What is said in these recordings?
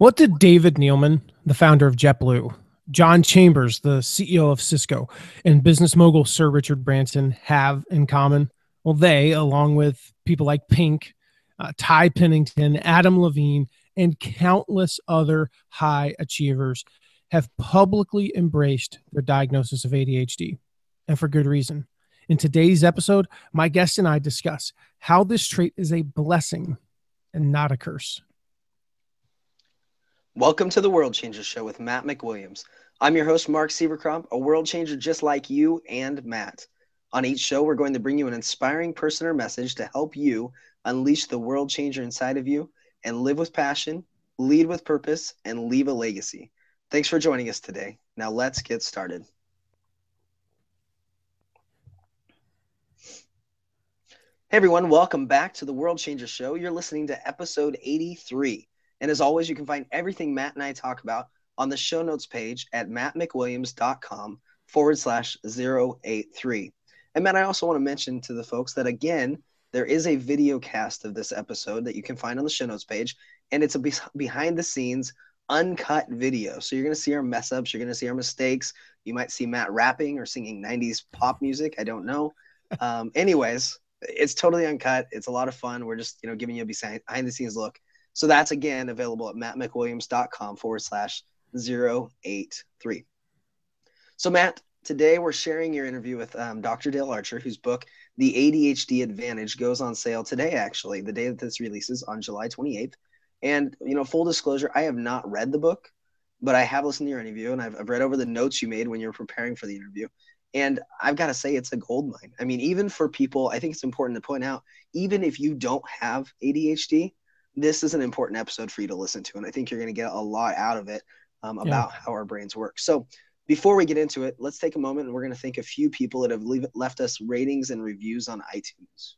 What did David Neelman, the founder of JetBlue, John Chambers, the CEO of Cisco, and business mogul Sir Richard Branson have in common? Well, they, along with people like Pink, Ty Pennington, Adam Levine, and countless other high achievers, have publicly embraced their diagnosis of ADHD, and for good reason. In today's episode, my guest and I discuss how this trait is a blessing and not a curse. Welcome to the World Changer Show with Matt McWilliams. I'm your host, Mark Sievercrop, a world changer just like you and Matt. On each show, we're going to bring you an inspiring person or message to help you unleash the world changer inside of you and live with passion, lead with purpose, and leave a legacy. Thanks for joining us today. Now let's get started. Hey everyone, welcome back to the World Changer Show. You're listening to episode 83. And as always, you can find everything Matt and I talk about on the show notes page at mattmcwilliams.com/083. And Matt, I also want to mention to the folks that, again, there is a video cast of this episode that you can find on the show notes page. And it's a behind the scenes, uncut video. So you're going to see our mess ups. You're going to see our mistakes. You might see Matt rapping or singing 90s pop music. I don't know. Anyways, it's totally uncut. It's a lot of fun. We're just, giving you a behind the scenes look. So that's, again, available at mattmcwilliams.com/083. So, Matt, today we're sharing your interview with Dr. Dale Archer, whose book, The ADHD Advantage, goes on sale today, actually, the day that this releases on July 28th. And, full disclosure, I have not read the book, but I have listened to your interview, and I've read over the notes you made when you were preparing for the interview. And I've got to say, it's a gold mine. I mean, even for people, I think it's important to point out, even if you don't have ADHD, this is an important episode for you to listen to, and I think you're going to get a lot out of it about how our brains work. So before we get into it, let's take a moment, and we're going to thank a few people that have left us ratings and reviews on iTunes.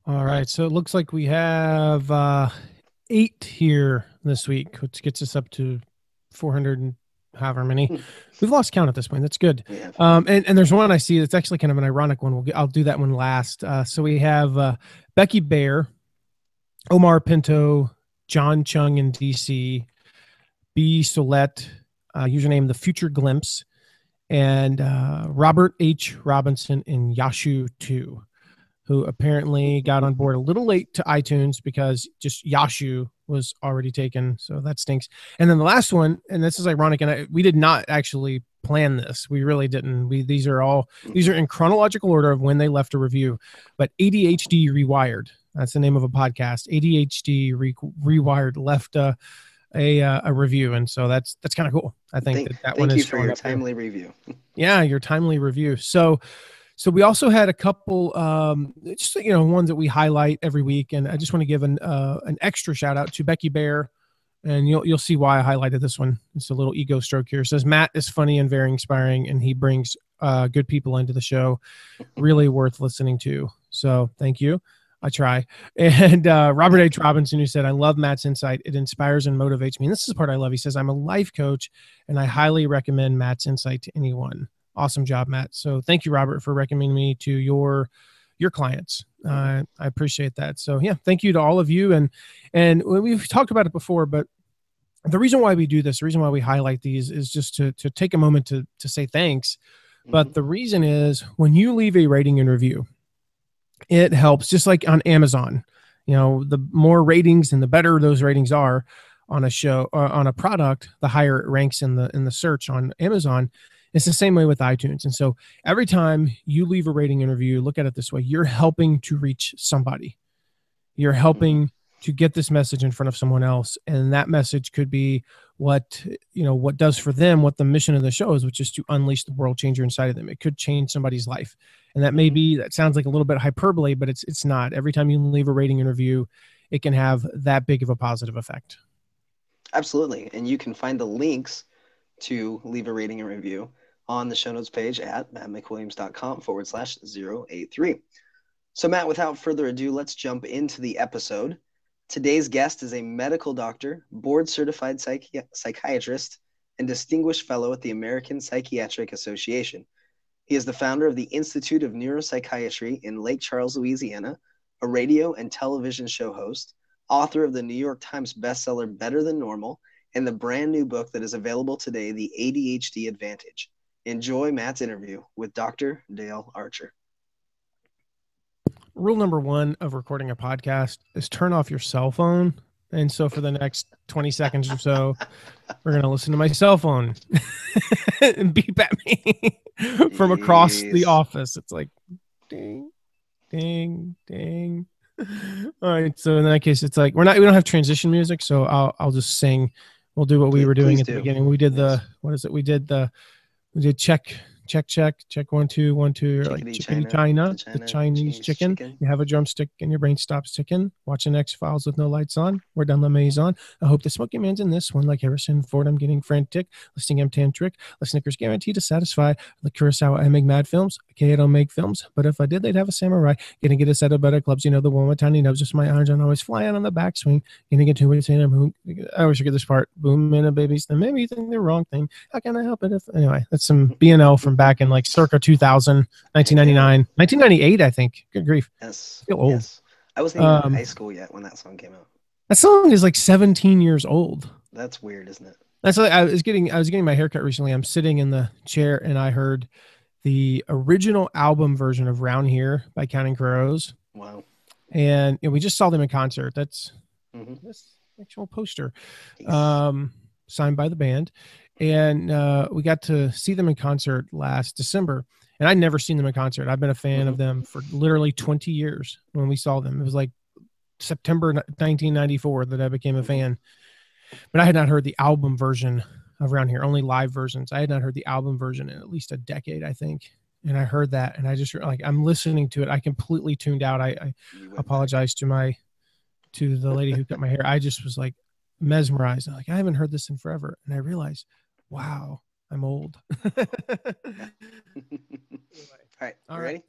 All right, so it looks like we have 8 here this week, which gets us up to 400 and however many. We've lost count at this point. That's good. Yeah. And there's one I see that's actually kind of an ironic one. I'll do that one last. So we have Becky Bayer, Omar Pinto, John Chung in DC, B. Solette, username The Future Glimpse, and Robert H. Robinson in Yashu 2, who apparently got on board a little late to iTunes because just Yashu was already taken. So that stinks. And then the last one, and this is ironic, and we did not actually plan this. We really didn't. These are in chronological order of when they left a review, but ADHD Rewired. That's the name of a podcast. ADHD Rewired left a review, and so that's kind of cool. I think that one is. Thank you for your timely review. Yeah, your timely review. So we also had a couple, just ones that we highlight every week, and I just want to give an extra shout out to Becky Bayer, and you'll see why I highlighted this one. It's a little ego stroke here. It says Matt is funny and very inspiring, and he brings good people into the show. Really worth listening to. So thank you. I try. And Robert H. Robinson, who said, I love Matt's insight. It inspires and motivates me. And this is the part I love. He says, I'm a life coach, and I highly recommend Matt's insight to anyone. Awesome job, Matt. So thank you, Robert, for recommending me to your clients. I appreciate that. So yeah, thank you to all of you. And we've talked about it before, but the reason why we do this, the reason why we highlight these is just to take a moment to say thanks. But the reason is when you leave a rating and review, it helps, just like on Amazon. The more ratings and the better those ratings are on a show or on a product, the higher it ranks in the search on Amazon. It's the same way with iTunes. And so every time you leave a rating and review, look at it this way: you're helping to reach somebody. You're helping to get this message in front of someone else, and that message could be what does for them what the mission of the show is, which is to unleash the world changer inside of them. It could change somebody's life. And that sounds like a little bit hyperbole, but it's not. Every time you leave a rating and review, it can have that big of a positive effect. Absolutely. And you can find the links to leave a rating and review on the show notes page at mattmcwilliams.com/083. So Matt, without further ado, let's jump into the episode. Today's guest is a medical doctor, board certified psychiatrist, and distinguished fellow at the American Psychiatric Association. He is the founder of the Institute of Neuropsychiatry in Lake Charles, Louisiana, a radio and television show host, author of the New York Times bestseller Better Than Normal, and the brand new book that is available today, The ADHD Advantage. Enjoy Matt's interview with Dr. Dale Archer. Rule number one of recording a podcast is turn off your cell phone. And so for the next 20 seconds or so, we're going to listen to my cell phone and beep at me from across the office. It's like, ding, ding, ding. All right. So in that case, it's like, we don't have transition music. So I'll just sing. We'll do what we were doing at the beginning. We did we did check 1 2 1 2, or like chickadee China, the Chinese chicken. You have a drumstick and your brain stops ticking. Watching X-Files with no lights on. We're done LeMay's on. I hope the Smoky Man's in this one. Like Harrison Ford, I'm getting frantic. Listening, I'm tantric. The Snickers guaranteed to satisfy. The Kurosawa, I make mad films. Okay, I don't make films, but if I did, they'd have a samurai. Gonna get a set of better clubs. You know, the one with tiny nubs. Just my irons on always flying on the backswing. Gonna get to it. I always forget this part. Boom, in a baby's. Then maybe you think the wrong thing. How can I help it? Anyway, that's some BNL from back in like circa 2000, 1999, 1998, I think. Good grief. Yes. I feel old. Yes. I wasn't even in high school yet when that song came out. That song is like 17 years old. That's weird, isn't it? That's like I was getting my haircut recently. I'm sitting in the chair and I heard the original album version of Round Here by Counting Crows. Wow. And we just saw them in concert. That's this actual poster. Signed by the band. And we got to see them in concert last December. And I'd never seen them in concert. I've been a fan of them for literally 20 years when we saw them. It was like September 1994 that I became a fan. But I had not heard the album version of Round Here, only live versions. I had not heard the album version in at least a decade, I think. And I heard that, and I just I'm listening to it. I completely tuned out. I apologize to the lady who cut my hair. I just was like mesmerized. I'm like, I haven't heard this in forever. And I realized, wow, I'm old. All right. You ready?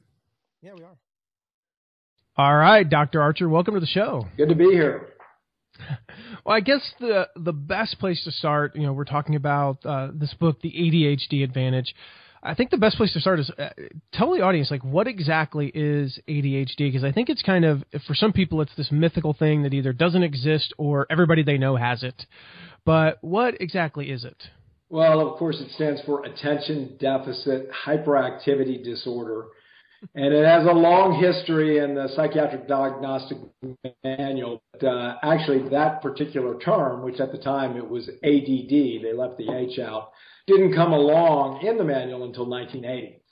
Yeah, we are. All right, Dr. Archer, welcome to the show. Good to be here. Well, I guess the best place to start, we're talking about this book, The ADHD Advantage. I think the best place to start is tell the audience, like, what exactly is ADHD? Because I think it's kind of, for some people, it's this mythical thing that either doesn't exist or everybody they know has it. But what exactly is it? Well, of course, it stands for Attention Deficit Hyperactivity Disorder. And it has a long history in the Psychiatric Diagnostic Manual. But, actually, that particular term, which at the time it was ADD, they left the H out, didn't come along in the manual until 1980.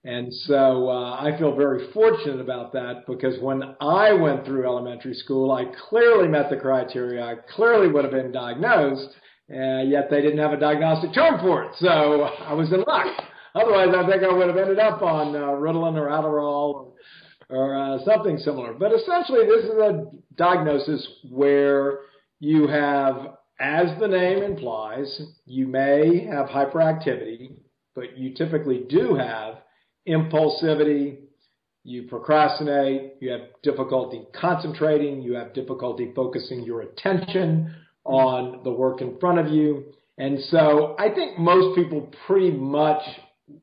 And so I feel very fortunate about that, because when I went through elementary school, I clearly met the criteria. I clearly would have been diagnosed, yet they didn't have a diagnostic term for it. So I was in luck. Otherwise, I think I would have ended up on Ritalin or Adderall or something similar. But essentially, this is a diagnosis where you have, as the name implies, you may have hyperactivity, but you typically do have impulsivity, you procrastinate, you have difficulty concentrating, you have difficulty focusing your attention on the work in front of you. And so I think most people pretty much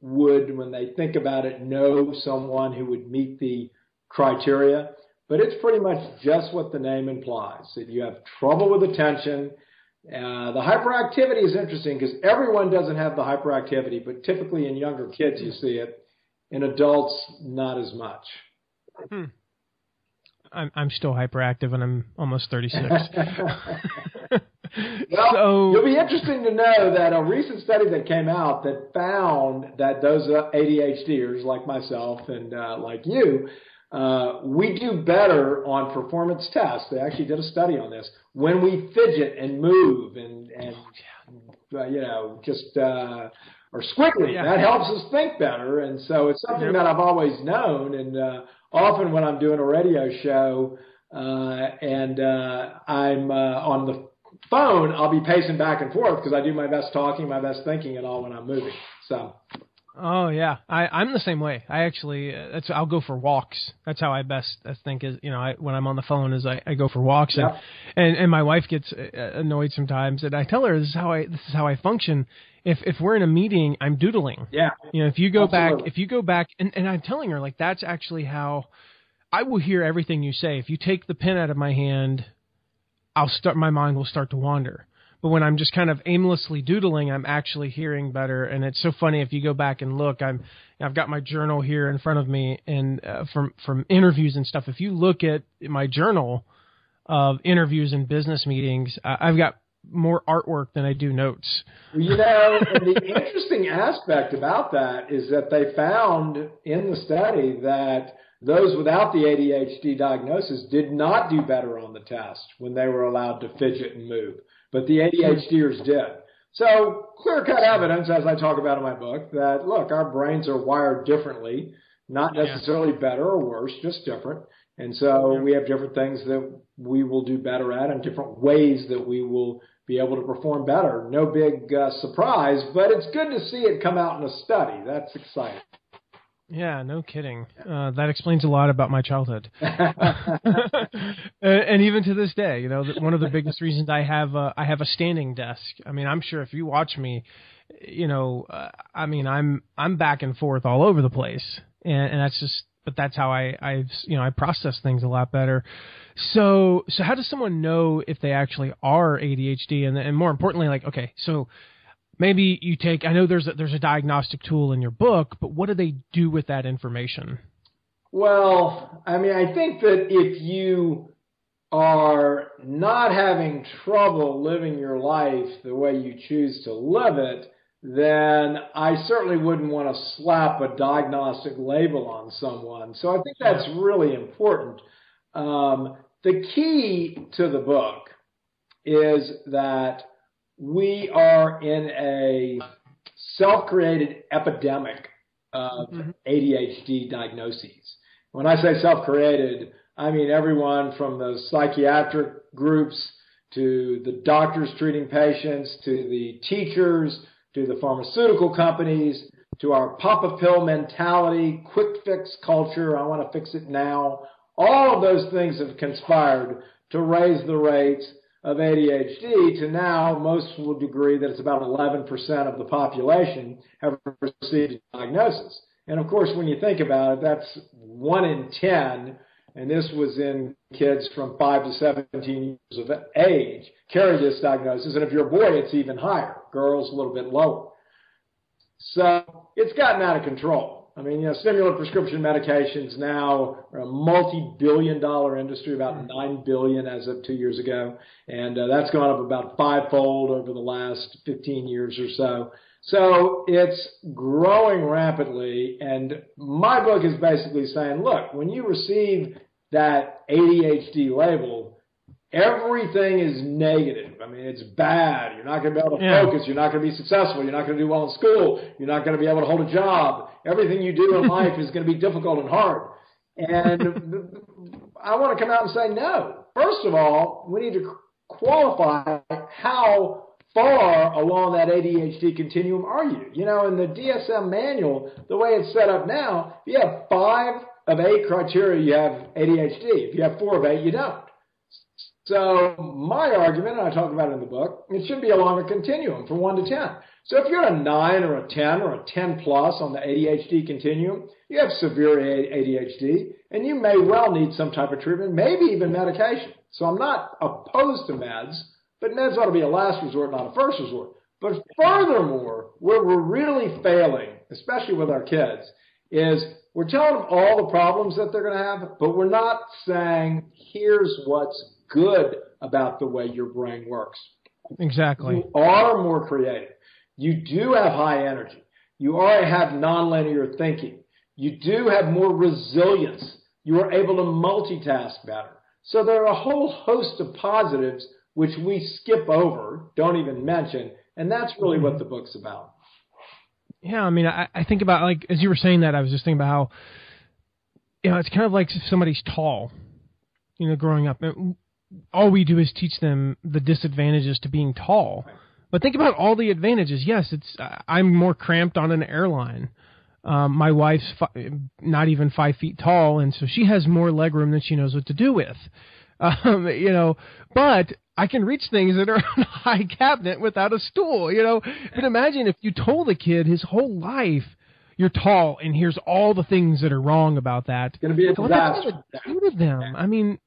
would, when they think about it, know someone who would meet the criteria. But it's pretty much just what the name implies, that you have trouble with attention. The hyperactivity is interesting because everyone doesn't have the hyperactivity, but typically in younger kids you see it. In adults, not as much. I'm still hyperactive, and I'm almost 36. Well, so it'll be interesting to know that a recent study that came out that found that those ADHDers like myself and like you, we do better on performance tests. They actually did a study on this when we fidget and move and just or squiggly. Yeah. That helps us think better, and so it's something that I've always known. And often when I'm doing a radio show and I'm on the phone, I'll be pacing back and forth because I do my best talking, my best thinking, and all when I'm moving. So. Oh yeah, I'm the same way. I actually, I'll go for walks. That's how I best think is, when I'm on the phone is I go for walks, and my wife gets annoyed sometimes, and I tell her this is how I function. If we're in a meeting, I'm doodling. Yeah. If you go back, and I'm telling her, like, that's actually how I will hear everything you say. If you take the pen out of my hand, my mind will start to wander. But when I'm just kind of aimlessly doodling, I'm actually hearing better. And it's so funny if you go back and look. I've got my journal here in front of me, and from interviews and stuff. If you look at my journal of interviews and business meetings, I've got more artwork than I do notes. You know, and the interesting aspect about that is that they found in the study that those without the ADHD diagnosis did not do better on the test when they were allowed to fidget and move, but the ADHDers did. So clear-cut evidence, as I talk about in my book, that, look, our brains are wired differently, not necessarily better or worse, just different. And so we have different things that we will do better at and different ways that we will be able to perform better. No big surprise, but it's good to see it come out in a study. That's exciting. Yeah, no kidding. That explains a lot about my childhood. And even to this day, you know, one of the biggest reasons I have a standing desk. I mean, I'm sure if you watch me, you know, I'm back and forth all over the place, and that's just, but that's how I process things a lot better. So how does someone know if they actually are ADHD, and more importantly, like, okay, so maybe you take, I know there's a diagnostic tool in your book, but what do they do with that information? Well, I mean, I think that if you are not having trouble living your life the way you choose to live it, then I certainly wouldn't want to slap a diagnostic label on someone. So I think that's really important. The key to the book is that we are in a self-created epidemic of ADHD diagnoses. When I say self-created, I mean everyone from the psychiatric groups to the doctors treating patients to the teachers to the pharmaceutical companies to our pop-a-pill mentality, quick fix culture, I want to fix it now. All of those things have conspired to raise the rates of ADHD to now most will agree that it's about 11% of the population have received a diagnosis. And of course, when you think about it, that's 1 in 10, and this was in kids from 5 to 17 years of age, carry this diagnosis. And if you're a boy, it's even higher. Girls, a little bit lower. So it's gotten out of control. I mean, you know, stimulant prescription medications now are a multi-billion-dollar industry, about $9 billion as of 2 years ago. And that's gone up about 5-fold over the last 15 years or so. So it's growing rapidly. And my book is basically saying, look, when you receive that ADHD label, everything is negative. I mean, it's bad. You're not going to be able to focus. You're not going to be successful. You're not going to do well in school. You're not going to be able to hold a job. Everything you do in life is going to be difficult and hard. And I want to come out and say, no. First of all, we need to qualify how far along that ADHD continuum are you? You know, in the DSM manual, the way it's set up now, if you have 5 of 8 criteria, you have ADHD. If you have 4 of 8, you don't. So my argument, and I talk about it in the book, it should be along a continuum from 1 to 10. So if you're at a 9 or a 10 or a 10 plus on the ADHD continuum, you have severe ADHD, and you may well need some type of treatment, maybe even medication. So I'm not opposed to meds, but meds ought to be a last resort, not a first resort. But furthermore, where we're really failing, especially with our kids, is we're telling them all the problems that they're going to have, but we're not saying, here's what's good about the way your brain works. Exactly. You are more creative. You do have high energy. You already have nonlinear thinking. You do have more resilience. You are able to multitask better. So there are a whole host of positives which we skip over, don't even mention, and that's really what the book's about. Yeah, I mean, I think about, like, as you were saying that, I was just thinking about how, you know, it's kind of like if somebody's tall, you know, growing up. All we do is teach them the disadvantages to being tall. But think about all the advantages. Yes, I'm more cramped on an airline. My wife's not even 5 feet tall, and so she has more legroom than she knows what to do with. You know, but I can reach things that are on a high cabinet without a stool, you know. But imagine if you told a kid his whole life, you're tall, and here's all the things that are wrong about that. It's going to be a disaster. What does that do to them? I mean,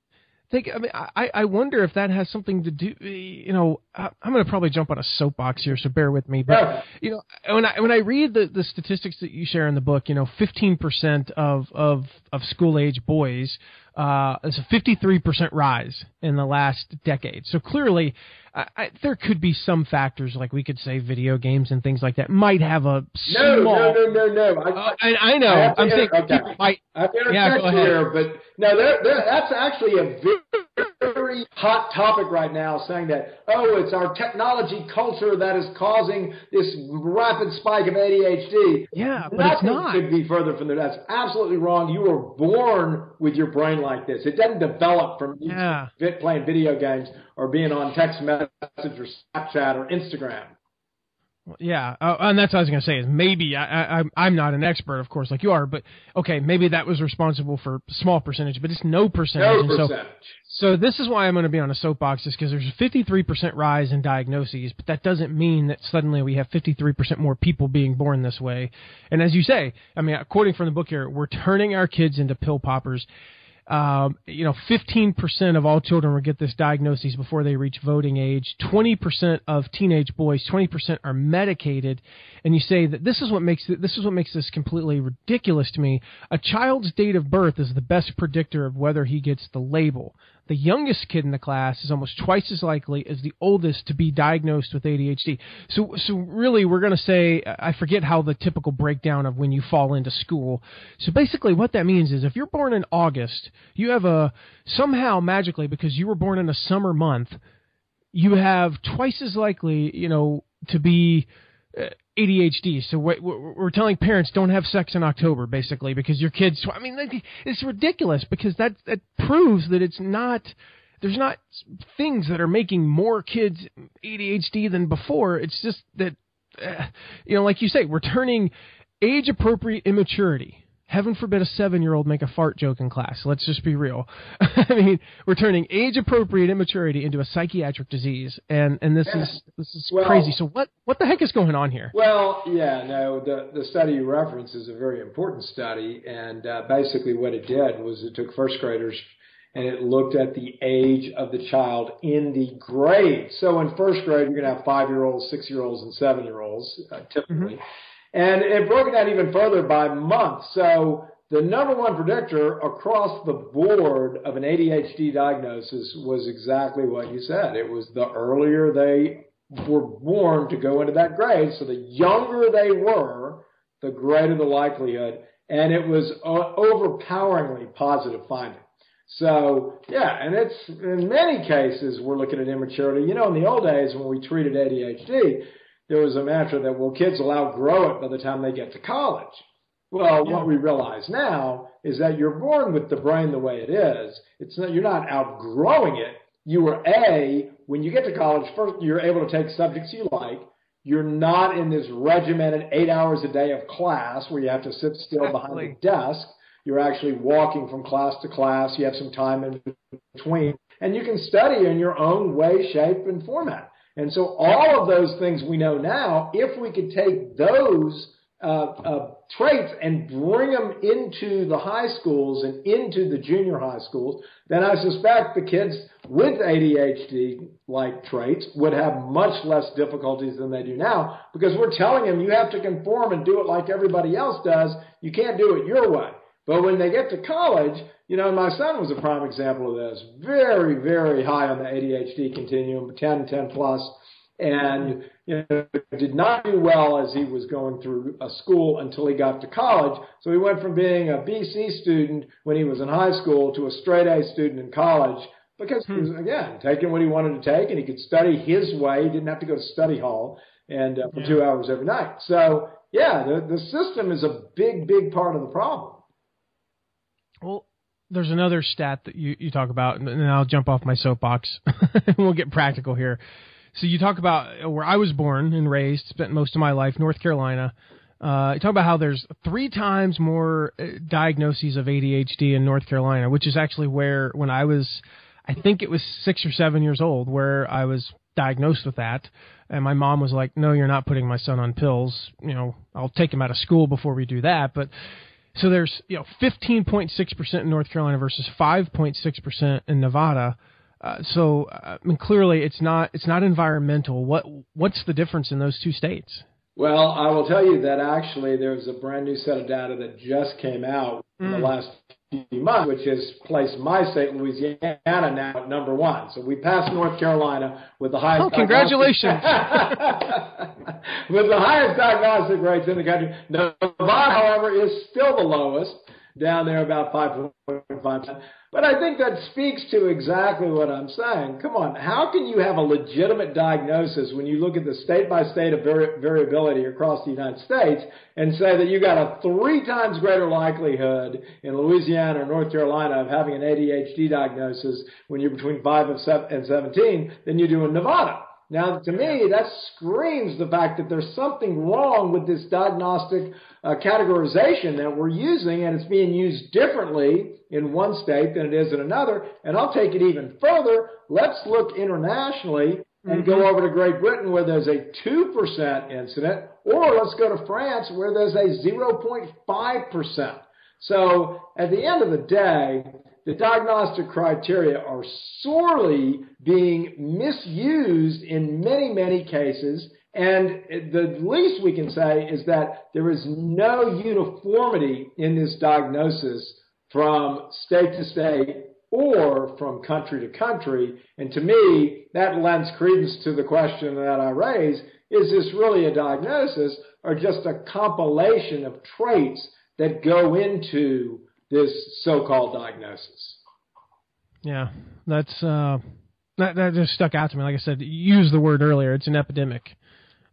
I wonder if that has something to do, I'm going to probably jump on a soapbox here, so bear with me. But, when I read the statistics that you share in the book, 15% of school age boys, is a 53% rise in the last decade. So clearly, there could be some factors, like we could say video games and things like that might have a small... No. I know. I'm saying people might... I have to interject here, but no, that's actually a very hot topic right now, saying that, it's our technology culture that is causing this rapid spike of ADHD. Yeah, but Nothing it's not. could be further from there. That's absolutely wrong. You were born with your brain like this. It doesn't develop from playing video games or being on text message or Snapchat or Instagram. Yeah, and that's what I was going to say is maybe I'm not an expert, of course, like you are, but okay, maybe that was responsible for a small percentage, but it's no percentage. No percentage. So this is why I'm going to be on a soapbox, is because there's a 53% rise in diagnoses, but that doesn't mean that suddenly we have 53% more people being born this way. And as you say, quoting from the book here, we're turning our kids into pill poppers. 15% of all children will get this diagnosis before they reach voting age. 20% of teenage boys, 20% are medicated. And you say that this is what makes this completely ridiculous to me. A child's date of birth is the best predictor of whether he gets the label. The youngest kid in the class is almost twice as likely as the oldest to be diagnosed with ADHD. So really, we're going to say, I forget how the typical breakdown of when you fall into school. So basically what that means is if you're born in August, you have somehow magically, because you were born in a summer month, you have twice as likely, to be ADHD. So we're telling parents, don't have sex in October, basically, because your kids, it's ridiculous, because that proves that there's not things that are making more kids ADHD than before. It's just that, like you say, we're turning age-appropriate immaturity. Heaven forbid a 7-year-old make a fart joke in class. Let's just be real. We're turning age-appropriate immaturity into a psychiatric disease, and this is crazy. So what the heck is going on here? Well, the study you reference is a very important study, and basically what it did was it took first graders and it looked at the age of the child in the grade. So in first grade, you're going to have 5-year-olds, 6-year-olds, and 7-year-olds typically. Mm-hmm. And it broke it down even further by month. So the number one predictor across the board of an ADHD diagnosis was exactly what you said. It was the earlier they were born to go into that grade. So the younger they were, the greater the likelihood. And it was overpoweringly positive finding. So, and it's in many cases we're looking at immaturity. In the old days when we treated ADHD, there was a mantra that, kids will outgrow it by the time they get to college. Well, what we realize now is that you're born with the brain the way it is. You're not outgrowing it. When you get to college, first, you're able to take subjects you like. You're not in this regimented 8 hours a day of class where you have to sit still behind the desk. You're actually walking from class to class. You have some time in between. And you can study in your own way, shape, and format. And so all of those things we know now, if we could take those traits and bring them into the high schools and into the junior high schools, then I suspect the kids with ADHD-like traits would have much less difficulties than they do now, because we're telling them you have to conform and do it like everybody else does. You can't do it your way. But when they get to college, my son was a prime example of this. Very, very high on the ADHD continuum, 10 plus, and did not do well as he was going through a school until he got to college. So he went from being a BC student when he was in high school to a straight A student in college, because he was, again, taking what he wanted to take, and he could study his way. He didn't have to go to study hall and for 2 hours every night. So, the system is a big, big part of the problem. Well, there's another stat that you talk about, and then I'll jump off my soapbox and we'll get practical here. So you talk about where I was born and raised, spent most of my life, North Carolina. You talk about how there's 3 times more diagnoses of ADHD in North Carolina, which is actually where, when I think it was 6 or 7 years old, where I was diagnosed with that. And my mom was like, no, you're not putting my son on pills. I'll take him out of school before we do that. But So there's 15.6% in North Carolina versus 5.6% in Nevada. So I mean, clearly it's not environmental. What's the difference in those two states? Well, I will tell you that actually there's a brand new set of data that just came out in the last few months, which has placed my state, Louisiana, now at number one. So we passed North Carolina with the highest. Oh, congratulations! With the highest diagnostic rates in the country. Nevada, however, is still the lowest, down there about 5.5%. But I think that speaks to exactly what I'm saying. Come on, how can you have a legitimate diagnosis when you look at the state-by-state of variability across the United States and say that you got a 3 times greater likelihood in Louisiana or North Carolina of having an ADHD diagnosis when you're between 5 and 17 than you do in Nevada? Now, to me, that screams the fact that there's something wrong with this diagnostic categorization that we're using, and it's being used differently in one state than it is in another. And I'll take it even further. Let's look internationally and go over to Great Britain where there's a 2% incident, or let's go to France where there's a 0.5%. So at the end of the day, the diagnostic criteria are sorely being misused in many, many cases. And the least we can say is that there is no uniformity in this diagnosis from state to state or from country to country. And to me, that lends credence to the question that I raise: is this really a diagnosis or just a compilation of traits that go into this so-called diagnosis? Yeah, that's that just stuck out to me. Like I said, you used the word earlier. It's an epidemic.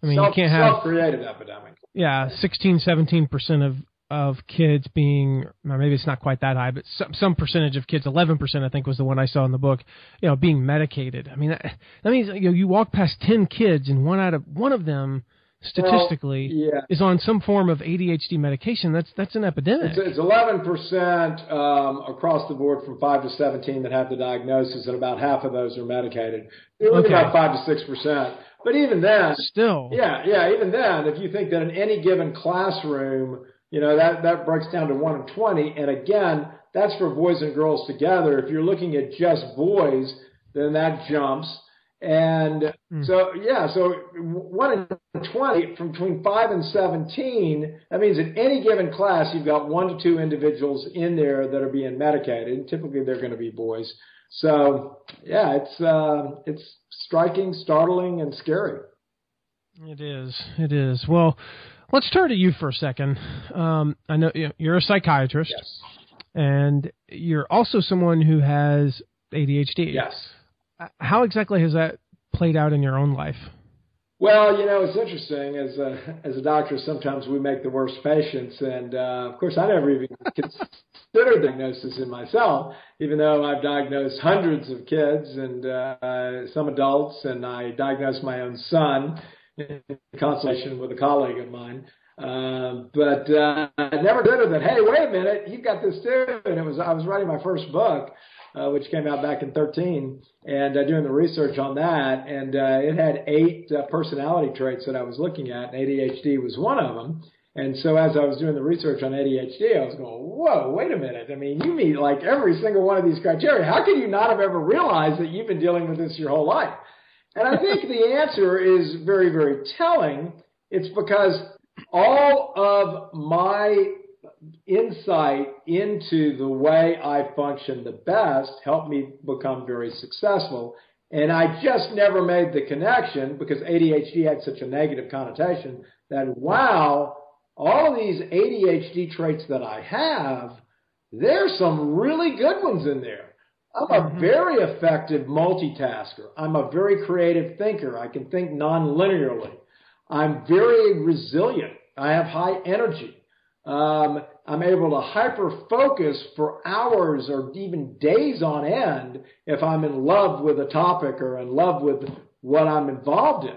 I mean, you can't have self-created epidemic. Yeah, 16-17% of kids being, or maybe it's not quite that high, but some percentage of kids, 11% I think was the one I saw in the book, being medicated. I mean, that means you walk past 10 kids and one of them statistically is on some form of ADHD medication. That's an epidemic. It's 11% across the board from 5 to 17 that have the diagnosis, and about half of those are medicated. You're looking about 5 to 6%. But even then, still, even then, if you think that in any given classroom, that breaks down to 1 in 20, and again, that's for boys and girls together. If you're looking at just boys, then that jumps. And so 1 in 20 from between 5 and 17, that means in any given class, you've got 1 to 2 individuals in there that are being medicated. And typically they're going to be boys. So it's striking, startling, and scary. It is. Well, let's turn to you for a second. I know you're a psychiatrist. Yes. And you're also someone who has ADHD. Yes. How exactly has that played out in your own life? Well, it's interesting. As a doctor, sometimes we make the worst patients. And, of course, I never even considered diagnosis in myself, even though I've diagnosed hundreds of kids and some adults. And I diagnosed my own son in consultation with a colleague of mine. But I never considered that, hey, wait a minute, you've got this too. And I was writing my first book, which came out back in 2013, and doing the research on that. And it had 8 personality traits that I was looking at, and ADHD was one of them. And so as I was doing the research on ADHD, I was going, whoa, wait a minute. I mean, you meet like every single one of these criteria. How can you not have ever realized that you've been dealing with this your whole life? And I think the answer is very, very telling. It's because all of my insight into the way I function the best helped me become very successful. And I just never made the connection, because ADHD had such a negative connotation, that wow, all of these ADHD traits that I have, there's some really good ones in there. I'm a very effective multitasker. I'm a very creative thinker. I can think non-linearly. I'm very resilient. I have high energy. I'm able to hyper-focus for hours or even days on end if I'm in love with a topic or in love with what I'm involved in.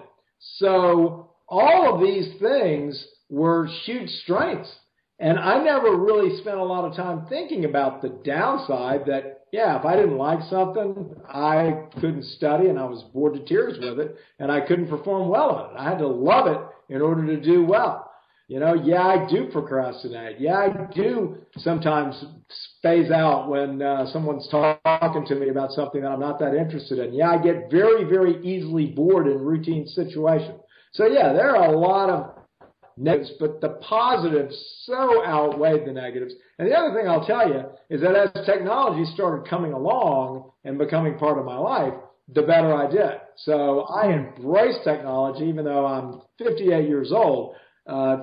So all of these things were huge strengths. And I never really spent a lot of time thinking about the downside that, if I didn't like something, I couldn't study and I was bored to tears with it and I couldn't perform well on it. I had to love it in order to do well. Yeah, I do procrastinate. Yeah, I do sometimes phase out when someone's talking to me about something that I'm not that interested in. Yeah, I get very, very easily bored in routine situations. So yeah, there are a lot of negatives, but the positives so outweigh the negatives. And the other thing I'll tell you is that as technology started coming along and becoming part of my life, the better I did. So I embrace technology, even though I'm 58 years old.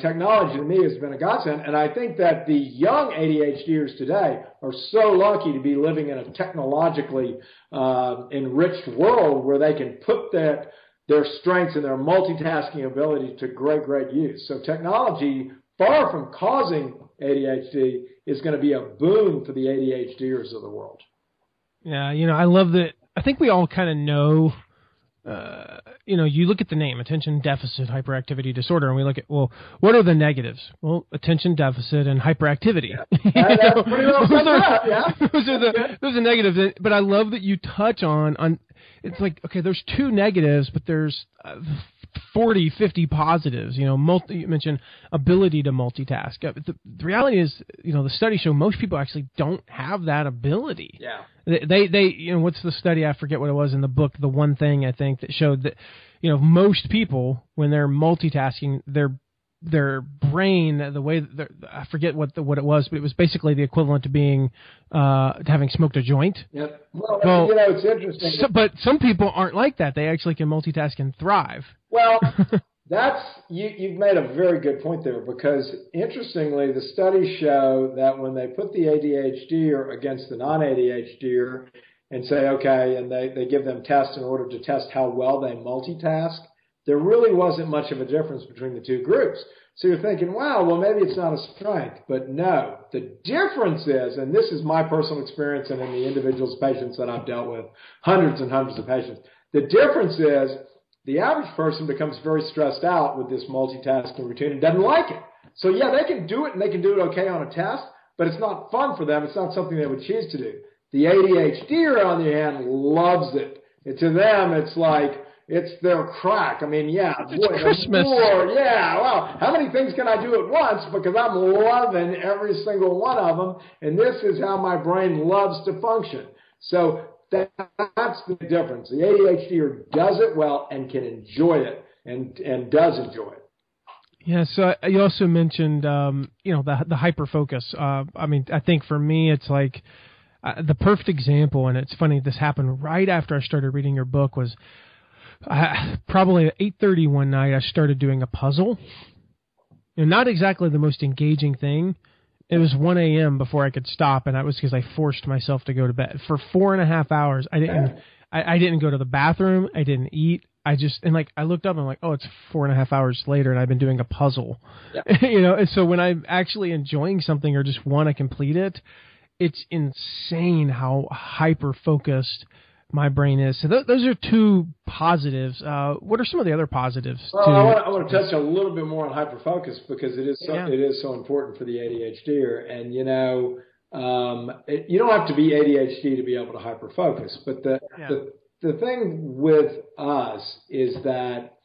Technology to me has been a godsend, and I think that the young ADHDers today are so lucky to be living in a technologically enriched world where they can put their strengths and their multitasking ability to great use. So technology, far from causing ADHD, is going to be a boon for the ADHDers of the world. Yeah, I love that. I think we all kind of know. You look at the name, attention deficit hyperactivity disorder, and we look at, well, what are the negatives? Well, attention deficit and hyperactivity. Yeah. That's pretty well summed up, yeah. Those are the negatives. But I love that you touch on, it's like, okay, there's 2 negatives, but there's 40, 50 positives. You mentioned ability to multitask. The reality is, the studies show most people actually don't have that ability. Yeah. They what's the study? I forget what it was in the book. The one thing I think that showed that, most people, when they're multitasking, their brain, the way that I forget what it was, but it was basically the equivalent to being to having smoked a joint. Yep. Well, it's interesting. But some people aren't like that. They actually can multitask and thrive. Well, you've made a very good point there, because interestingly, the studies show that when they put the ADHDer against the non-ADHDer and say, okay, and they give them tests in order to test how well they multitask, there really wasn't much of a difference between the two groups. So you're thinking, wow, well, maybe it's not a strength. But no, the difference is, and this is my personal experience and in the individuals, patients that I've dealt with, hundreds and hundreds of patients, the difference is the average person becomes very stressed out with this multitasking routine and doesn't like it. So yeah, they can do it and they can do it okay on a test, but it's not fun for them. It's not something they would choose to do. The ADHDer, on the other hand, loves it. To them, it's like, it's their crack. I mean, yeah, it's Christmas. Yeah, well, how many things can I do at once? Because I'm loving every single one of them, and this is how my brain loves to function. So that's the difference. The ADHDer does it well and can enjoy it, and does enjoy it. Yeah, so you also mentioned, the hyper focus. I think for me, it's like the perfect example, and it's funny, this happened right after I started reading your book, was probably at 8:30 one night, I started doing a puzzle. Not exactly the most engaging thing. It was 1 a.m. before I could stop, and that was because I forced myself to go to bed. For 4.5 hours, I didn't go to the bathroom. I didn't eat. I looked up and I'm like, oh, it's 4.5 hours later, and I've been doing a puzzle. Yep. And so when I'm actually enjoying something or just want to complete it, it's insane how hyper-focused my brain is. So those are 2 positives. What are some of the other positives? Well, I want to touch a little bit more on hyperfocus, because it is so important for the ADHDer. And you don't have to be ADHD to be able to hyperfocus. But the thing with us is that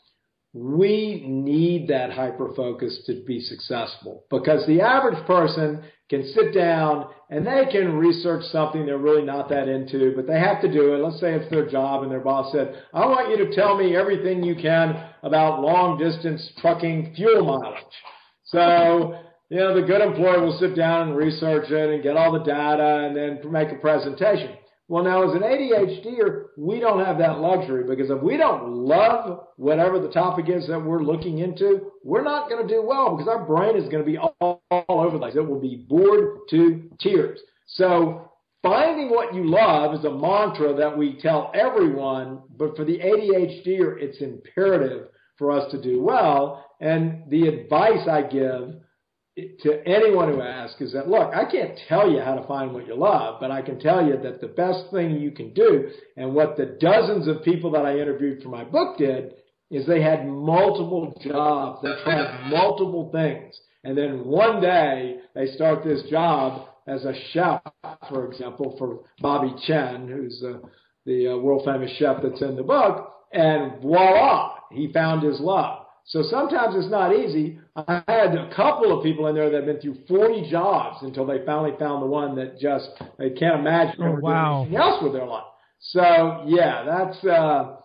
we need that hyperfocus to be successful, because the average person can sit down and they can research something they're really not that into, but they have to do it. Let's say it's their job and their boss said, I want you to tell me everything you can about long distance trucking fuel mileage. So, the good employee will sit down and research it and get all the data and then make a presentation. Well, now as an ADHDer, we don't have that luxury, because if we don't love whatever the topic is that we're looking into, we're not going to do well, because our brain is going to be all over the place. It will be bored to tears. So finding what you love is a mantra that we tell everyone, but for the ADHDer, it's imperative for us to do well. And the advice I give to anyone who asks is that, look, I can't tell you how to find what you love, but I can tell you that the best thing you can do, and what the dozens of people that I interviewed for my book did, is they had multiple jobs. They tried multiple things. And then one day they start this job as a chef, for example, for Bobby Chen, who's the world famous chef that's in the book, and voila, he found his love. So sometimes it's not easy. I had a couple of people in there that have been through 40 jobs until they finally found the one that just they can't imagine doing anything else with their life. So yeah, that's the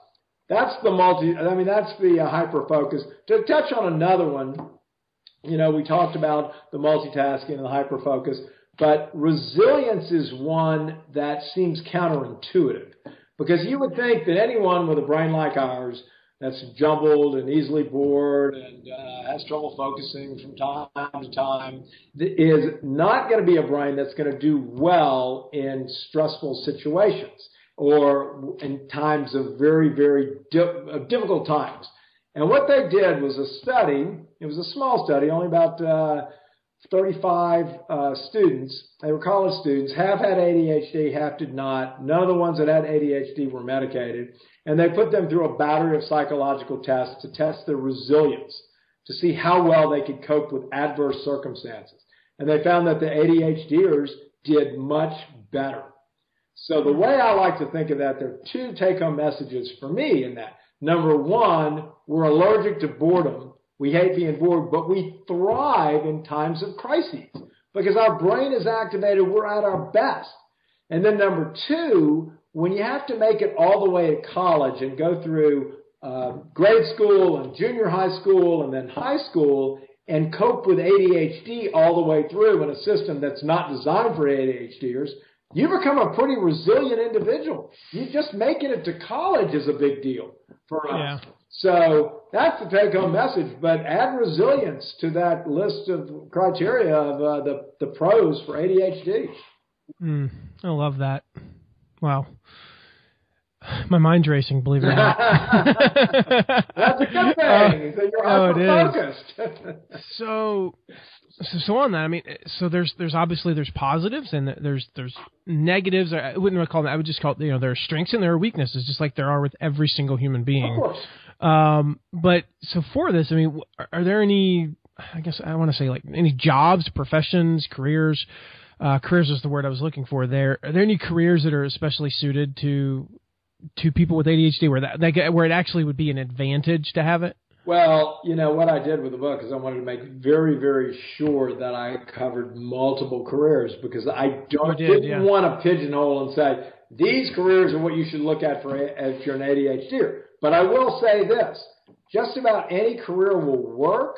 hyper focus. To touch on another one, we talked about the multitasking and the hyper focus, but resilience is one that seems counterintuitive, because you would think that anyone with a brain like ours that's jumbled and easily bored and has trouble focusing from time to time is not going to be a brain that's going to do well in stressful situations or in times of very, very difficult times. And what they did was a study. It was a small study, only about 35 students. They were college students. Half had ADHD, half did not. None of the ones that had ADHD were medicated. And they put them through a battery of psychological tests to test their resilience, to see how well they could cope with adverse circumstances. And they found that the ADHDers did much better. So the way I like to think of that, there are two take-home messages for me in that. Number one, we're allergic to boredom. We hate being bored, but we thrive in times of crises because our brain is activated. We're at our best. And then number two, when you have to make it all the way to college and go through grade school and junior high school and then high school and cope with ADHD all the way through in a system that's not designed for ADHDers, you become a pretty resilient individual. You just making it to college is a big deal for us. Yeah. So that's the take-home message. But add resilience to that list of criteria of the pros for ADHD. I love that. Wow. My mind's racing, believe it or not. That's a good thing. So you're hyper-focused. So on that, I mean, so there's obviously there's positives and there's negatives. I wouldn't really call them. I would just call it, there are strengths and there are weaknesses, just like there are with every single human being. Of course. But so for this, I mean, are there any? I guess I want to say like any jobs, professions, careers. Careers is the word I was looking for. Are there any careers that are especially suited to people with ADHD where it actually would be an advantage to have it? Well, what I did with the book is I wanted to make very, very sure that I covered multiple careers because I didn't want to pigeonhole and say, these careers are what you should look at if you're an ADHDer. But I will say this, just about any career will work,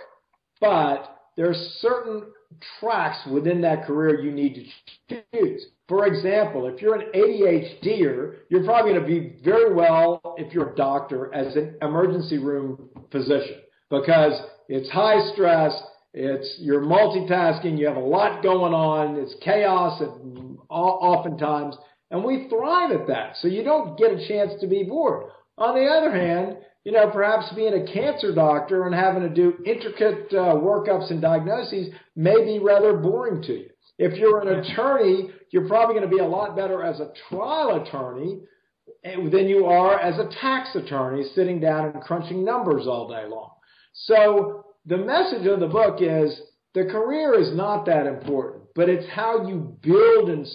but there's certain tracks within that career you need to choose. For example, if you're an ADHDer, you're probably going to be very well, if you're a doctor, as an emergency room physician because it's high stress, you're multitasking, you have a lot going on, it's chaos oftentimes, and we thrive at that. So you don't get a chance to be bored. On the other hand, perhaps being a cancer doctor and having to do intricate workups and diagnoses may be rather boring to you. If you're an attorney, you're probably going to be a lot better as a trial attorney than you are as a tax attorney sitting down and crunching numbers all day long. So the message of the book is the career is not that important, but it's how you build and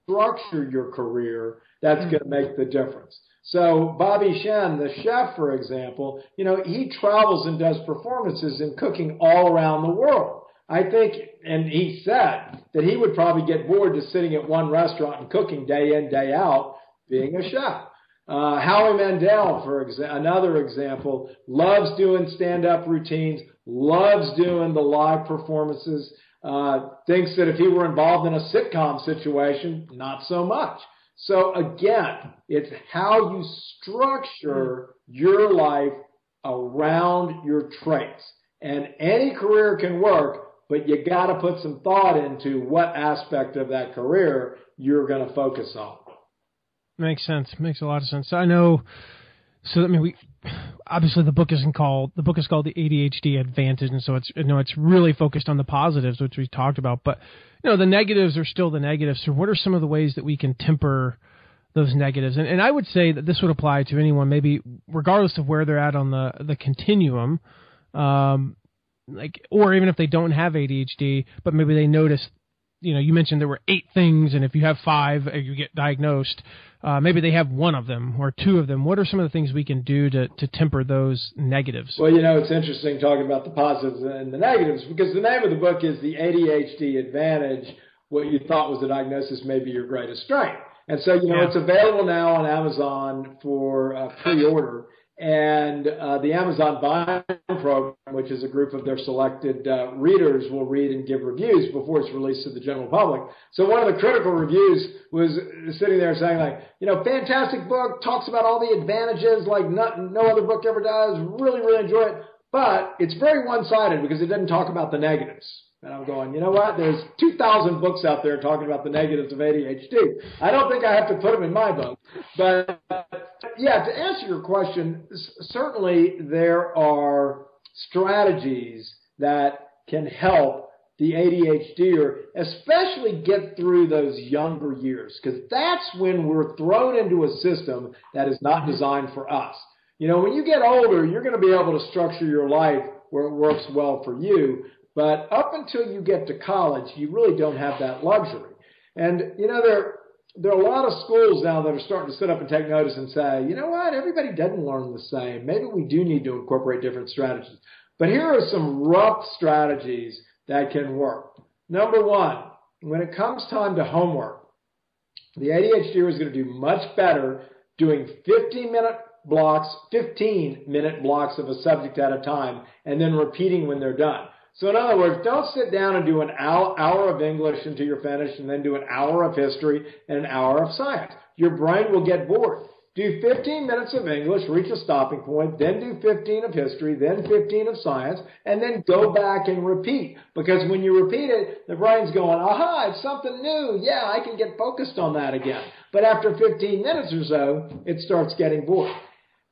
structure your career that's going to make the difference. So Bobby Shen, the chef, for example, he travels and does performances in cooking all around the world. I think, and he said that he would probably get bored just sitting at one restaurant and cooking day in, day out, being a chef. Howie Mandel, another example, loves doing stand-up routines, loves doing the live performances, thinks that if he were involved in a sitcom situation, not so much. So again, it's how you structure your life around your traits. And any career can work, but you got to put some thought into what aspect of that career you're going to focus on. Makes sense. Makes a lot of sense. I know. So obviously the book is called the ADHD Advantage, and so it's really focused on the positives, which we talked about. But the negatives are still the negatives. So what are some of the ways that we can temper those negatives? And I would say that this would apply to anyone, maybe regardless of where they're at on the continuum, or even if they don't have ADHD, but maybe they notice you mentioned there were 8 things, and if you have 5, you get diagnosed. Maybe they have 1 of them or 2 of them. What are some of the things we can do to temper those negatives? Well, it's interesting talking about the positives and the negatives, because the name of the book is The ADHD Advantage. What you thought was a diagnosis may be your greatest strength. And so, it's available now on Amazon for pre-order. And the Amazon Buying Program, which is a group of their selected readers, will read and give reviews before it's released to the general public. So one of the critical reviews was sitting there saying, fantastic book, talks about all the advantages like no other book ever does, really, really enjoy it. But it's very one-sided because it doesn't talk about the negatives. And I'm going, you know what? There's 2,000 books out there talking about the negatives of ADHD. I don't think I have to put them in my book. But, yeah, to answer your question, certainly there are strategies that can help the ADHDer, especially get through those younger years, because that's when we're thrown into a system that is not designed for us. When you get older, you're going to be able to structure your life where it works well for you. But up until you get to college, you really don't have that luxury. And, there are a lot of schools now that are starting to sit up and take notice and say, you know what, everybody doesn't learn the same. Maybe we do need to incorporate different strategies. But here are some rough strategies that can work. Number 1, when it comes time to homework, the ADHD is going to do much better doing 15-minute blocks of a subject at a time and then repeating when they're done. So in other words, don't sit down and do an hour of English until you're finished and then do an hour of history and an hour of science. Your brain will get bored. Do 15 minutes of English, reach a stopping point, then do 15 of history, then 15 of science, and then go back and repeat. Because when you repeat it, the brain's going, aha, it's something new. Yeah, I can get focused on that again. But after 15 minutes or so, it starts getting bored.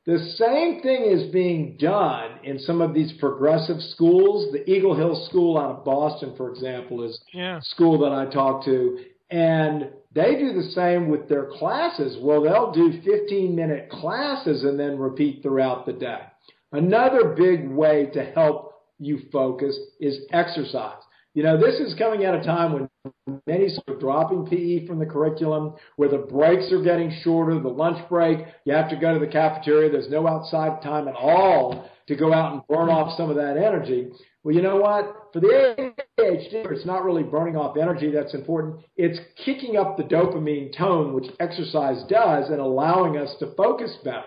The same thing is being done in some of these progressive schools. The Eagle Hill School out of Boston, for example, is a school that I talk to. And they do the same with their classes. Well, they'll do 15-minute classes and then repeat throughout the day. Another big way to help you focus is exercise. This is coming at a time when many are dropping PE from the curriculum, where the breaks are getting shorter, the lunch break, you have to go to the cafeteria, there's no outside time at all to go out and burn off some of that energy. Well, you know what? For the ADHD, it's not really burning off energy that's important. It's kicking up the dopamine tone, which exercise does, and allowing us to focus better.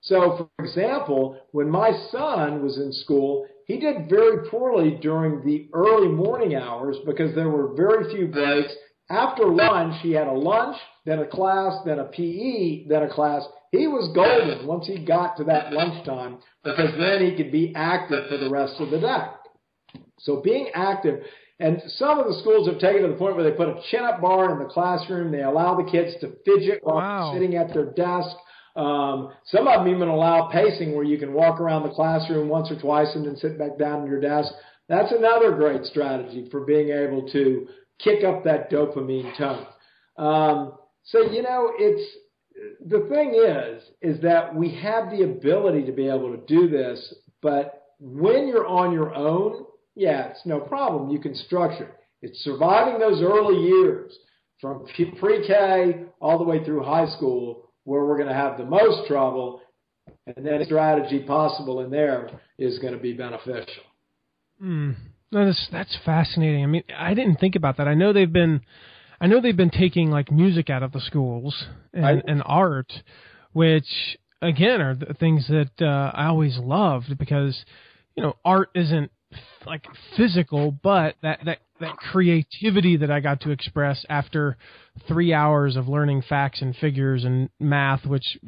So, for example, when my son was in school, he did very poorly during the early morning hours because there were very few breaks. After lunch, he had a lunch, then a class, then a PE, then a class. He was golden once he got to that lunchtime because then he could be active for the rest of the day. So being active, and some of the schools have taken to the point where they put a chin-up bar in the classroom. They allow the kids to fidget while sitting at their desk. Some of them even allow pacing where you can walk around the classroom once or twice and then sit back down at your desk. That's another great strategy for being able to kick up that dopamine tone. It's the thing is that we have the ability to be able to do this, but when you're on your own, it's no problem. You can structure it. It's surviving those early years from pre-K all the way through high school where we're going to have the most trouble, and then a strategy possible in there is going to be beneficial. That's fascinating. I mean, I didn't think about that. I know they've been taking like music out of the schools and art, which again are the things that I always loved because art isn't like physical, but that creativity that I got to express after 3 hours of learning facts and figures and math, which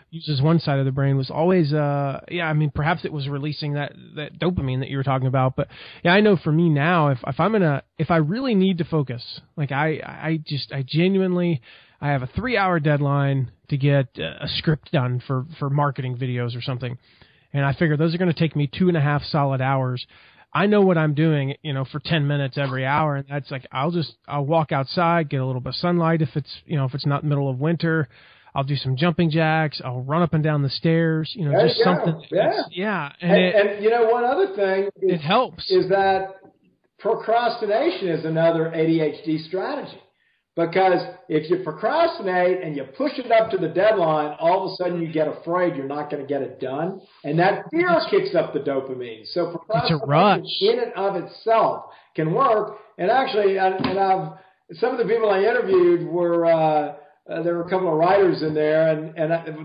uses one side of the brain, was always perhaps it was releasing that dopamine that you were talking about. But I know for me now, if I really need to focus, like I genuinely, I have a 3-hour deadline to get a script done for marketing videos or something, and I figure those are going to take me 2.5 solid hours. I know what I'm doing, for 10 minutes every hour, and that's like I'll walk outside, get a little bit of sunlight if it's not middle of winter. I'll do some jumping jacks. I'll run up and down the stairs. Something. Yeah. Yeah. And one other thing it helps is that procrastination is another ADHD strategy. Because if you procrastinate and you push it up to the deadline, all of a sudden you get afraid you're not going to get it done. And that fear kicks up the dopamine. So procrastination in and of itself can work. And actually, some of the people I interviewed were, there were a couple of writers in there, and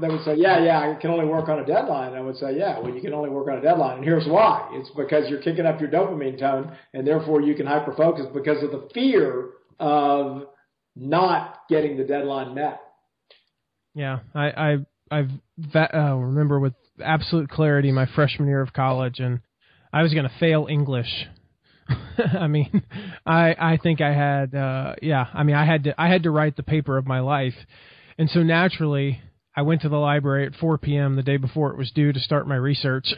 they would say, I can only work on a deadline. And I would say, well, you can only work on a deadline. And here's why. It's because you're kicking up your dopamine tone, and therefore you can hyper-focus because of the fear of not getting the deadline met. Yeah, I remember with absolute clarity my freshman year of college, and I was going to fail English. I mean, I think I had, I had to write the paper of my life. And so naturally I went to the library at 4 p.m. the day before it was due to start my research.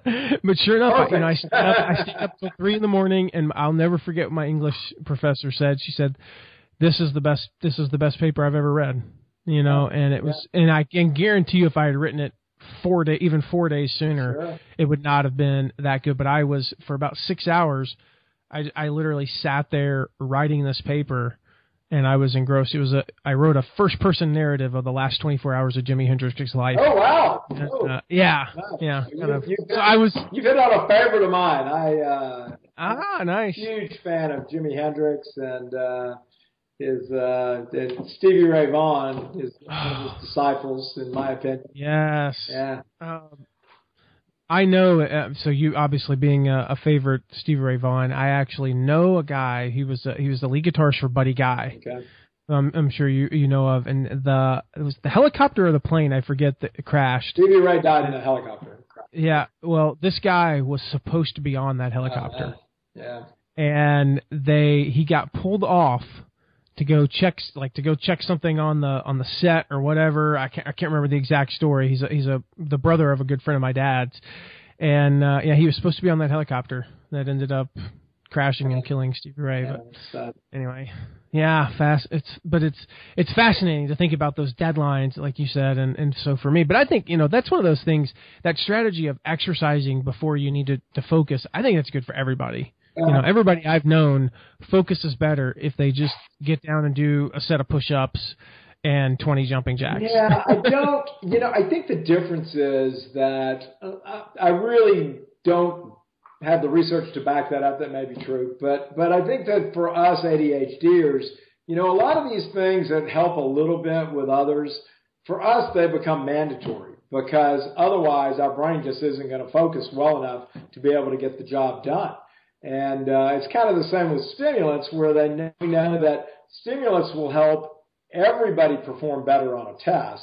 But sure enough, I stayed up till 3 a.m, and I'll never forget what my English professor said. She said, this is the best paper I've ever read, and it was, and I can guarantee you if I had written it 4 days sooner, it would not have been that good. But I was, for about 6 hours, I literally sat there writing this paper, and I was engrossed. I wrote a first-person narrative of the last 24 hours of Jimi Hendrix's life. Oh, wow. You've hit on a favorite of mine. Nice. Huge fan of Jimi Hendrix, and Stevie Ray Vaughan is one of his disciples, in my opinion. Yes. Yeah. I know. So you obviously being a favorite Stevie Ray Vaughan, I actually know a guy. He was the lead guitarist for Buddy Guy. Okay. I'm sure you know of, and it was the helicopter or the plane, I forget, that crashed. Stevie Ray died in a helicopter. Yeah. Well, this guy was supposed to be on that helicopter. Yeah. And he got pulled off to go check something on the set or whatever. I can't remember the exact story. He's the brother of a good friend of my dad's, and he was supposed to be on that helicopter that ended up crashing and killing Stevie Ray. But anyway, it's fascinating to think about those deadlines, like you said, and so for me. But I think that's one of those things, that strategy of exercising before you need to focus. I think that's good for everybody. Everybody I've known focuses better if they just get down and do a set of push-ups and 20 jumping jacks. Yeah, I think the difference is that I really don't have the research to back that up. That may be true. But I think that for us ADHDers, a lot of these things that help a little bit with others, for us, they become mandatory, because otherwise our brain just isn't going to focus well enough to be able to get the job done. And it's kind of the same with stimulants, where we know that stimulants will help everybody perform better on a test.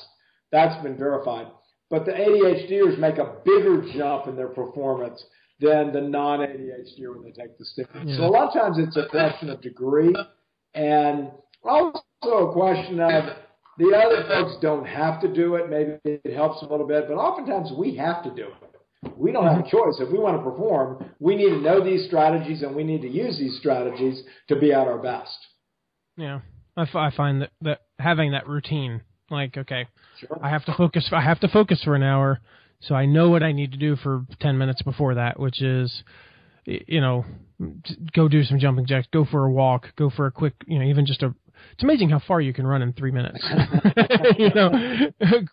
That's been verified. But the ADHDers make a bigger jump in their performance than the non-ADHD when they take the stimulants. Yeah. So a lot of times it's a question of degree, and also a question of the other folks don't have to do it. Maybe it helps a little bit, but oftentimes we have to do it. We don't have a choice. If we want to perform, we need to know these strategies, and we need to use these strategies to be at our best. Yeah, I find that having that routine, like, okay, sure, I have to focus for an hour, so I know what I need to do for 10 minutes before that, which is, go do some jumping jacks, go for a walk, go for a quick, even just it's amazing how far you can run in 3 minutes.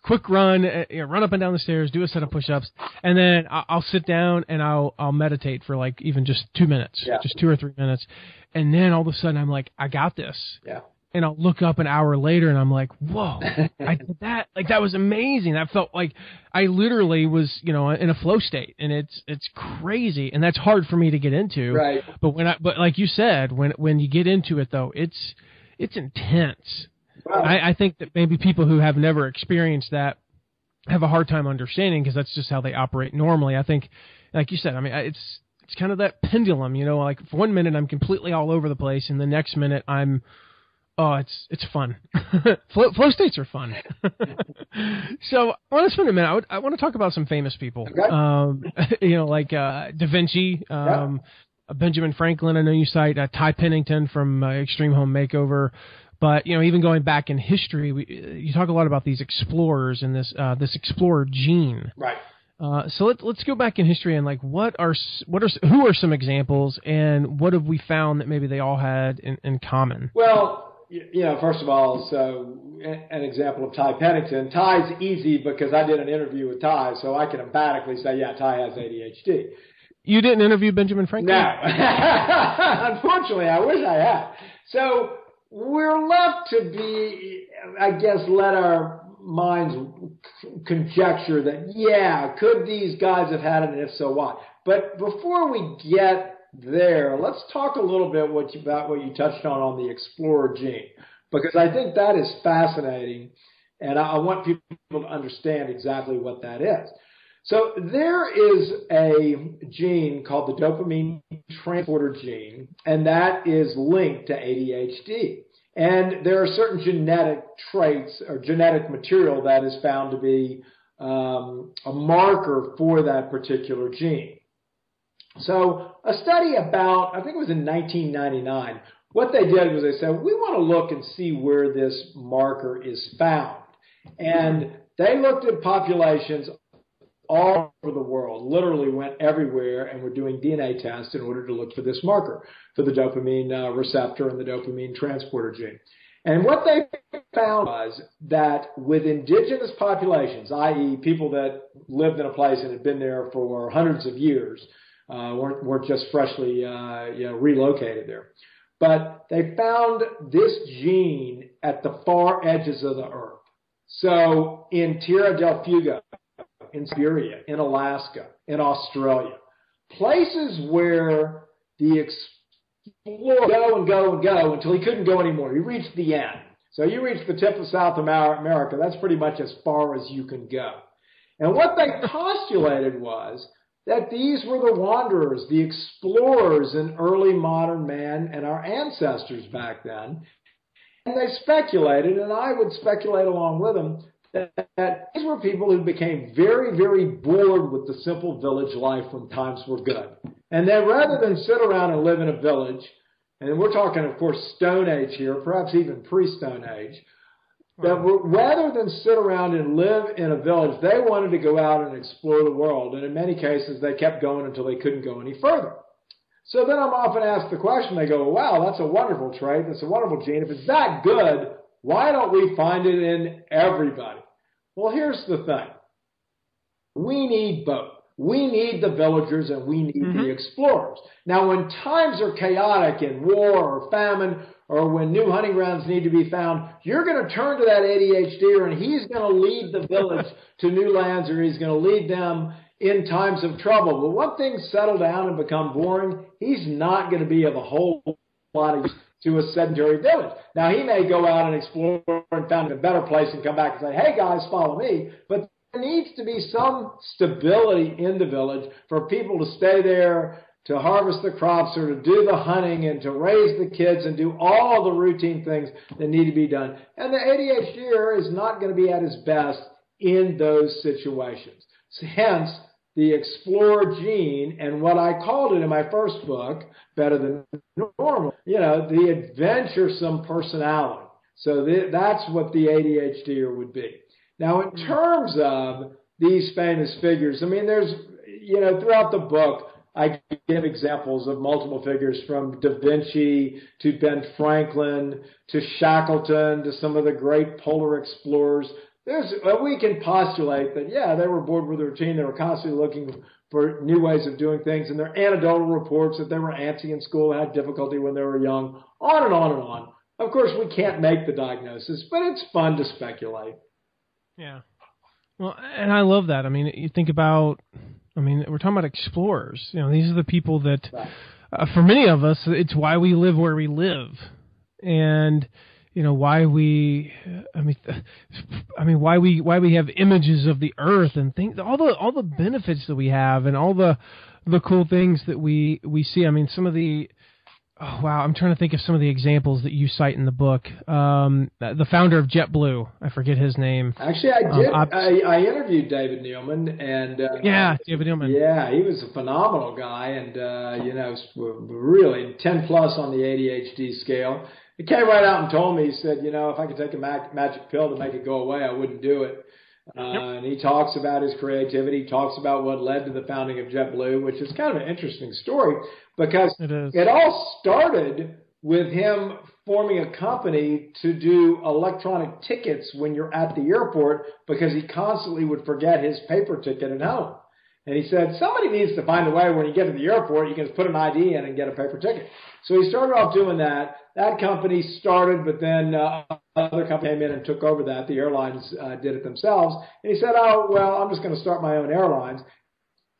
Quick run, run up and down the stairs, do a set of push-ups, and then I'll sit down and I'll meditate for like even just 2 minutes, just 2 or 3 minutes, and then all of a sudden I'm like, I got this. Yeah. And I'll look up an hour later and I'm like, whoa, I did that. Like, that was amazing. That felt like I literally was, in a flow state, and it's crazy. And that's hard for me to get into. Right. But like you said, when you get into it though, it's intense. Wow. I think that maybe people who have never experienced that have a hard time understanding, because that's just how they operate normally. I think, like you said, I mean, it's kind of that pendulum, like for 1 minute I'm completely all over the place, and the next minute it's fun. Flow states are fun. So I want to spend a minute. I want to talk about some famous people. Okay. Like Da Vinci, Benjamin Franklin. I know you cite Ty Pennington from Extreme Home Makeover. But even going back in history, you talk a lot about these explorers and this explorer gene. Right. So let's go back in history and like who are some examples, and what have we found that maybe they all had in common? Well, first of all, so an example of Ty Pennington. Ty's easy because I did an interview with Ty, so I can emphatically say, yeah, Ty has ADHD. You didn't interview Benjamin Franklin? No. Unfortunately, I wish I had. So we're left to be, I guess, let our minds conjecture that, yeah, could these guys have had it, and if so, why? But before we get there, let's talk a little bit about what you touched on the explorer gene, because I think that is fascinating, and I want people to understand exactly what that is. So there is a gene called the dopamine transporter gene, and that is linked to ADHD. And there are certain genetic traits or genetic material that is found to be a marker for that particular gene. So a study about, I think it was in 1999, what they did was they said, we want to look and see where this marker is found. And they looked at populations all over the world, literally went everywhere, and were doing DNA tests in order to look for this marker, for the dopamine receptor and the dopamine transporter gene. And what they found was that with indigenous populations, i.e. people that lived in a place and had been there for hundreds of years, weren't just freshly relocated there, but they found this gene at the far edges of the earth. So in Tierra del Fuego, in Siberia, in Alaska, in Australia, places where the explorer go and go and go until he couldn't go anymore. He reached the end. So you reach the tip of South America, that's pretty much as far as you can go. And what they postulated was that these were the wanderers, the explorers in early modern man and our ancestors back then. And they speculated, and I would speculate along with them, that these were people who became very, very bored with the simple village life when times were good. And then rather than sit around and live in a village, and we're talking, of course, Stone Age here, perhaps even pre-Stone Age, that rather than sit around and live in a village, they wanted to go out and explore the world. And in many cases, they kept going until they couldn't go any further. So then I'm often asked the question, they go, wow, that's a wonderful trait, that's a wonderful gene. If it's that good, why don't we find it in everybody? Well, here's the thing. We need both. We need the villagers and we need the explorers. Now, when times are chaotic in war or famine, or when new hunting grounds need to be found, you're going to turn to that ADHDer and he's going to lead the village to new lands, or he's going to lead them in times of trouble. But when things settle down and become boring, he's not going to be of a whole lot of use to a sedentary village. Now, he may go out and explore and find a better place and come back and say, hey, guys, follow me. But there needs to be some stability in the village for people to stay there, to harvest the crops or to do the hunting and to raise the kids and do all the routine things that need to be done. And the ADHDer is not going to be at his best in those situations. So hence, the explorer gene, and what I called it in my first book, Better Than Normal, the adventuresome personality. So that's what the ADHDer would be. Now, in terms of these famous figures, I mean, there's, throughout the book, I give examples of multiple figures from Da Vinci to Ben Franklin to Shackleton to some of the great polar explorers. We can postulate that, they were bored with the routine. They were constantly looking for new ways of doing things. And there are anecdotal reports that they were antsy in school, had difficulty when they were young, on and on and on. Of course, we can't make the diagnosis, but it's fun to speculate. Yeah. Well, and I love that. I mean, you think about, we're talking about explorers. These are the people that, for many of us, it's why we live where we live. And why we have images of the earth and things, all the benefits that we have and all the cool things that we see. I mean, some of the, I'm trying to think of some of the examples that you cite in the book. The founder of JetBlue, I forget his name. Actually, I did. I interviewed David Neelman, and David Neelman. Yeah, he was a phenomenal guy, and really 10+ on the ADHD scale. He came right out and told me, he said, if I could take a magic pill to make it go away, I wouldn't do it. And he talks about his creativity. He talks about what led to the founding of JetBlue, which is kind of an interesting story because it all started with him forming a company to do electronic tickets when you're at the airport because he constantly would forget his paper ticket at home. And he said, somebody needs to find a way when you get to the airport, you can just put an ID in and get a paper ticket. So he started off doing that. That company started, but then another company came in and took over that. The airlines did it themselves. And he said, oh, well, I'm just going to start my own airlines.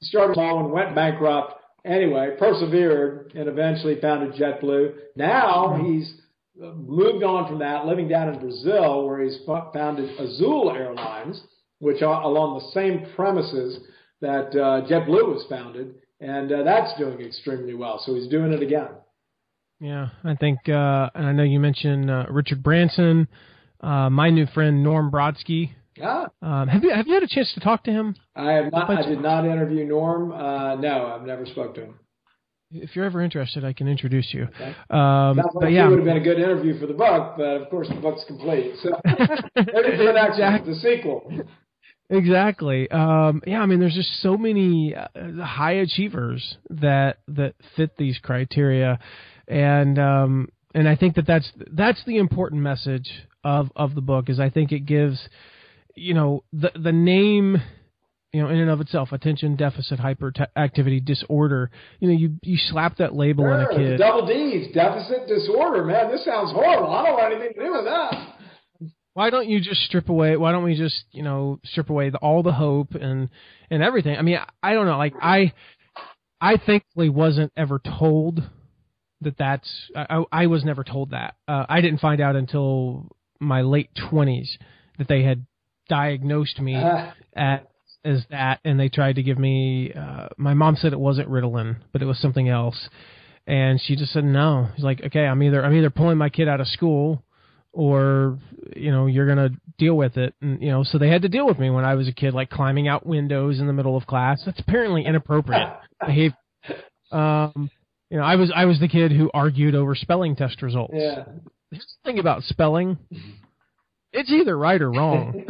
He started small and went bankrupt. Anyway, persevered and eventually founded JetBlue. Now he's moved on from that, living down in Brazil, where he's founded Azul Airlines, which are along the same premises that JetBlue was founded, and that's doing extremely well. So he's doing it again. Yeah, I think, and I know you mentioned Richard Branson, my new friend Norm Brodsky. Yeah. Have you had a chance to talk to him? I have not. I did not interview Norm. No, I've never spoke to him. If you're ever interested, I can introduce you. Okay. But yeah, it would have been a good interview for the book, but of course the book's complete. So maybe for the next one, the sequel. Exactly. Yeah, I mean, there's just so many high achievers that fit these criteria, and I think that's the important message of the book. Is I think it gives, the name, in and of itself, attention deficit hyperactivity disorder. You slap that label on a kid. Double D's, deficit disorder. Man, this sounds horrible. I don't want anything to do with that. Why don't you just strip away? Why don't we just, strip away all the hope and everything? I mean, I don't know. Like I thankfully wasn't ever told that's. I was never told that. I didn't find out until my late 20s that they had diagnosed me as that, and they tried to give me. My mom said it wasn't Ritalin, but it was something else, and she just said no. She's like, okay, I'm either pulling my kid out of school, or, you're going to deal with it. And, so they had to deal with me when I was a kid, like climbing out windows in the middle of class. That's apparently inappropriate behavior. I was the kid who argued over spelling test results. Yeah. Here's the thing about spelling. It's either right or wrong.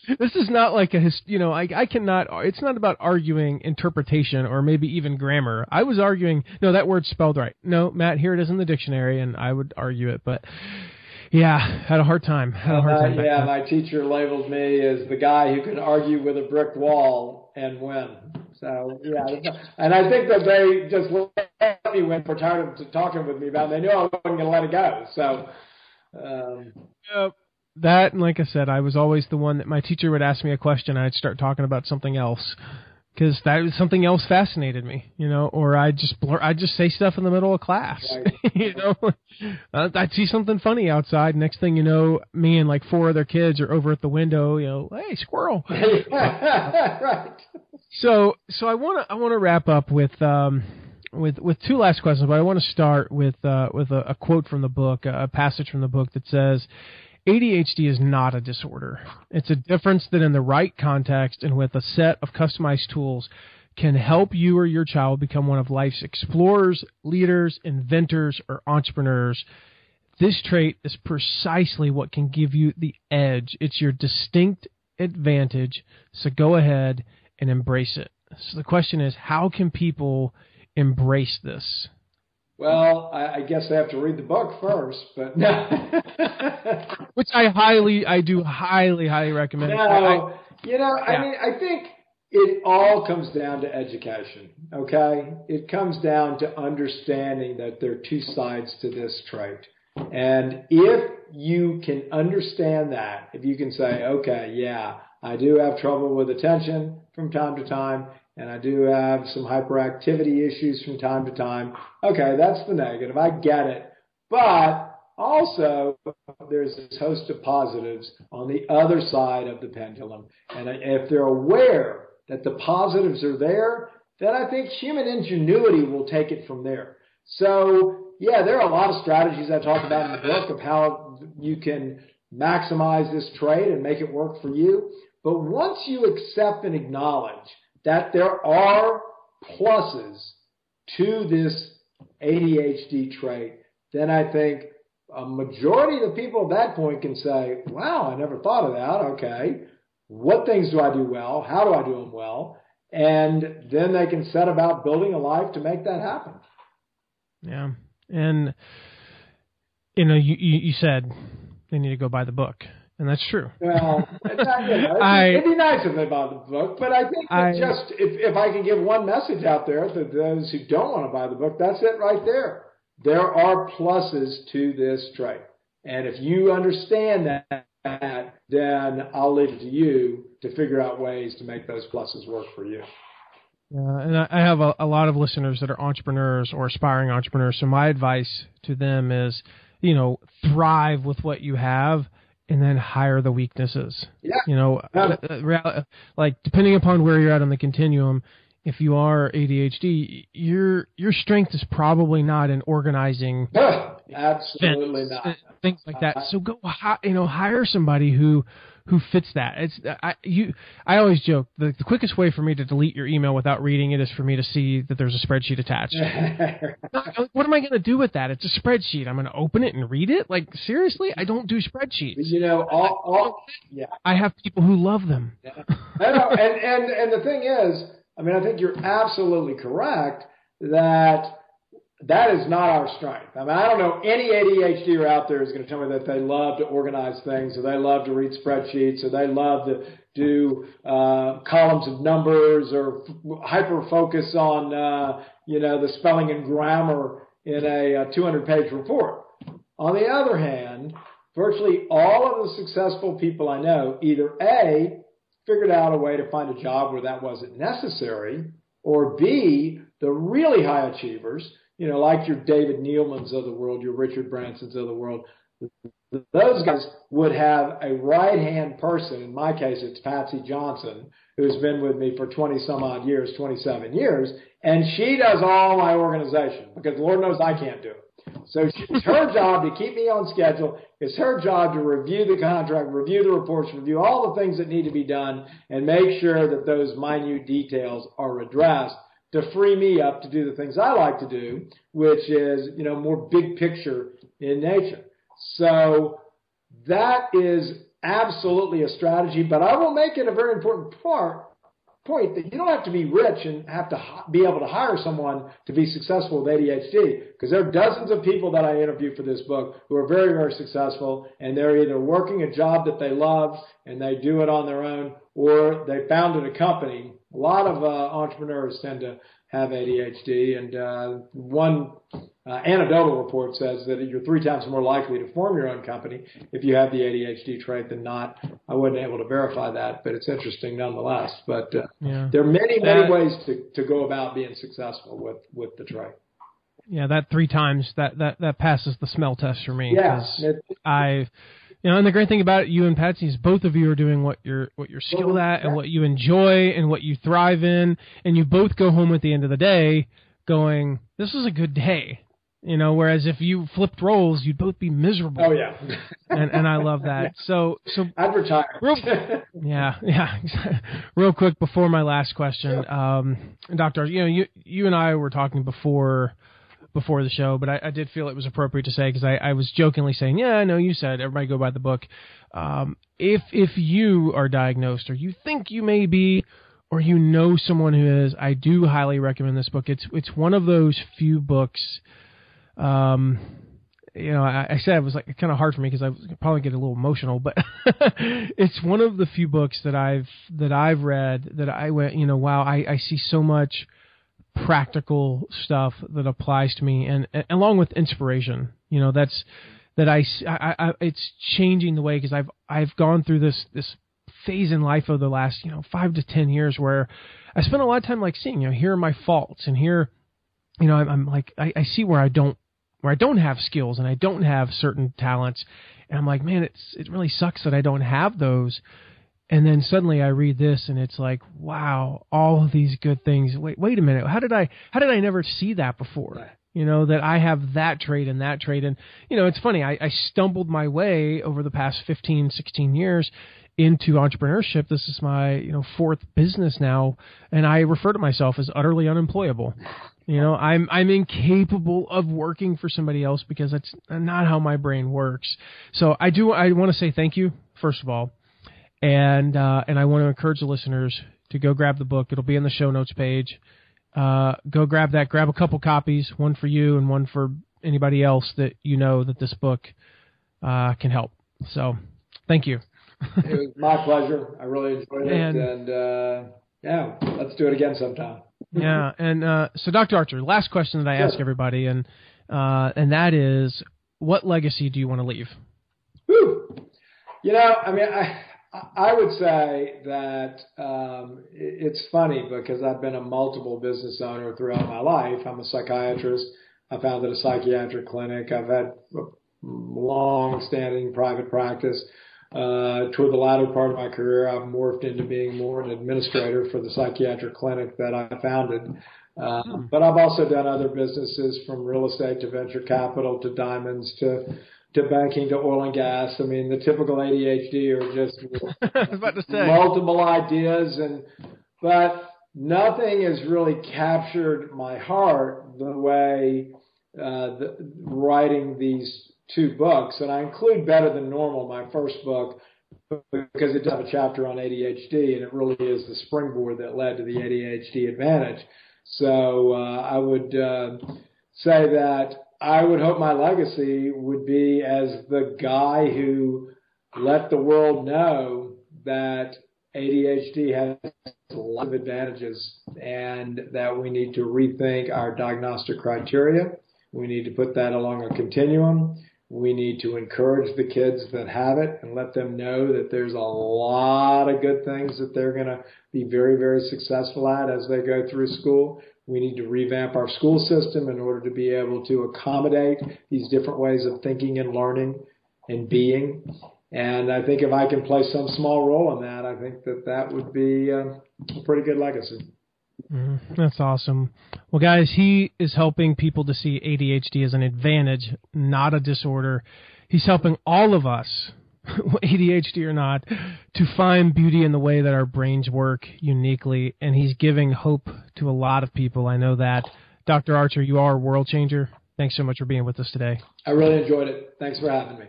This is not like I cannot, it's not about arguing interpretation or maybe even grammar. I was arguing, no, that word's spelled right. No, Matt, here it is in the dictionary, and I would argue it, but yeah, had a hard time. My teacher labeled me as the guy who could argue with a brick wall and win. So, yeah. And I think that they just let me win for tired of talking with me about it. They knew I wasn't going to let it go. So, that, and like I said, I was always the one that my teacher would ask me a question, and I'd start talking about something else. Because that was something else fascinated me, or I'd just say stuff in the middle of class, right. I'd see something funny outside. Next thing you know, me and like 4 other kids are over at the window, hey, squirrel. Right. So I want to wrap up with 2 last questions, but I want to start with a quote from the book, a passage from the book that says, ADHD is not a disorder. It's a difference that in the right context and with a set of customized tools can help you or your child become one of life's explorers, leaders, inventors, or entrepreneurs. This trait is precisely what can give you the edge. It's your distinct advantage, so go ahead and embrace it. So the question is, how can people embrace this? Well, I guess they have to read the book first, but no. Which I do highly recommend. No, I mean, I think it all comes down to education, okay? It comes down to understanding that there are 2 sides to this trait. And if you can understand that, if you can say, okay, yeah, I do have trouble with attention from time to time, and I do have some hyperactivity issues from time to time. Okay, that's the negative. I get it. But also, there's this host of positives on the other side of the pendulum. And if they're aware that the positives are there, then I think human ingenuity will take it from there. So, yeah, there are a lot of strategies I talk about in the book of how you can maximize this trait and make it work for you. But once you accept and acknowledge that there are pluses to this ADHD trait, then I think a majority of the people at that point can say, wow, I never thought of that. Okay. what things do I do well? How do I do them well? And then they can set about building a life to make that happen. Yeah. And, you said they need to go buy the book. And that's true. Well, it'd be nice if they bought the book, but I think if I can give one message out there to those who don't want to buy the book, that's it right there. There are pluses to this trait. And if you understand that, then I'll leave it to you to figure out ways to make those pluses work for you. And I have a lot of listeners that are entrepreneurs or aspiring entrepreneurs. So my advice to them is, thrive with what you have and then hire the weaknesses. Yeah. Like depending upon where you're at on the continuum, if you are ADHD, your strength is probably not in organizing. Absolutely not. Things like that. So go, hire somebody who fits that. I always joke the quickest way for me to delete your email without reading it is for me to see that there's a spreadsheet attached. What am I going to do with that? It's a spreadsheet. I'm going to open it and read it. Like seriously, I don't do spreadsheets. I have people who love them. Yeah. And the thing is, I think you're absolutely correct that is not our strength. I don't know any ADHDer out there is going to tell me that they love to organize things, or they love to read spreadsheets, or they love to do columns of numbers, or hyper focus on the spelling and grammar in a 200-page report. On the other hand, virtually all of the successful people I know either A, figured out a way to find a job where that wasn't necessary, or B, the really high achievers, like your David Neelmans of the world, your Richard Bransons of the world, those guys would have a right-hand person. In my case, it's Patsy Johnson, who's been with me for 20-some-odd years, 27 years, and she does all my organization because Lord knows I can't do it. So it's her job to keep me on schedule. It's her job to review the contract, review the reports, review all the things that need to be done, and make sure that those minute details are addressed to free me up to do the things I like to do, which is, more big picture in nature. So that is absolutely a strategy, but I will make it a very important point that you don't have to be rich and have to be able to hire someone to be successful with ADHD, because there are dozens of people that I interview for this book who are very, very successful, and they're either working a job that they love and they do it on their own, or they founded a company. A lot of entrepreneurs tend to have ADHD, and one anecdotal report says that you're 3 times more likely to form your own company if you have the ADHD trait than not. I wasn't able to verify that, but it's interesting nonetheless. But there are many, many ways to go about being successful with the trait. Yeah, that 3 times, that passes the smell test for me. Yeah. And the great thing about it, you and Patsy, is both of you are doing what you're skilled at and what you enjoy and what you thrive in, and you both go home at the end of the day going, this was a good day. Whereas if you flipped roles, you'd both be miserable. Oh yeah. and I love that. So I'd retire. Yeah. Real quick before my last question, Doctor, you and I were talking before the show, but I did feel it was appropriate to say, because I was jokingly saying, I know you said everybody go buy the book. If you are diagnosed, or you think you may be, or someone who is, I do highly recommend this book. It's one of those few books. I said it was like kind of hard for me because I was probably get a little emotional, but it's one of the few books that I've read that I went, wow, I see so much practical stuff that applies to me, and along with inspiration, it's changing the way, because I've gone through this phase in life over the last 5 to 10 years where I spent a lot of time seeing, here are my faults, and here, I'm like, I see where I don't have skills and I don't have certain talents, and I'm like, man, it really sucks that I don't have those. And then suddenly I read this and it's like, wow, all of these good things. Wait a minute. How did I never see that before? Right. That I have that trait and that trait. And, it's funny. I stumbled my way over the past 15, 16 years into entrepreneurship. This is my, 4th business now. And I refer to myself as utterly unemployable. I'm incapable of working for somebody else because that's not how my brain works. So I want to say thank you, first of all. And I want to encourage the listeners to go grab the book. It'll be in the show notes page. Go grab that. Grab a couple copies, one for you and one for anybody else that you know that this book can help. So thank you. It was my pleasure. I really enjoyed it. And yeah, let's do it again sometime. Yeah. And so Dr. Archer, last question that I ask everybody, and that is, what legacy do you want to leave? Whew. You know, I mean, I would say that it's funny because I've been a multiple business owner throughout my life. I'm a psychiatrist. I founded a psychiatric clinic. I've had a long-standing private practice. Toward the latter part of my career, I've morphed into being more an administrator for the psychiatric clinic that I founded. But I've also done other businesses, from real estate to venture capital to diamonds to banking to oil and gas. I mean, the typical ADHD are just multiple ideas, but nothing has really captured my heart the way writing these two books. And I include Better Than Normal, my first book, because it does have a chapter on ADHD, and it really is the springboard that led to the ADHD Advantage. So I would say that I would hope my legacy would be as the guy who let the world know that ADHD has a lot of advantages and that we need to rethink our diagnostic criteria. We need to put that along a continuum. We need to encourage the kids that have it and let them know that there's a lot of good things that they're going to be very, very successful at as they go through school. We need to revamp our school system in order to be able to accommodate these different ways of thinking and learning and being. And I think if I can play some small role in that, I think that would be a pretty good legacy. That's awesome. Well, guys, he is helping people to see ADHD as an advantage, not a disorder. He's helping all of us, ADHD or not, to find beauty in the way that our brains work uniquely, and he's giving hope to a lot of people. I know that. Dr. Archer, you are a world changer. Thanks so much for being with us today. I really enjoyed it. Thanks for having me.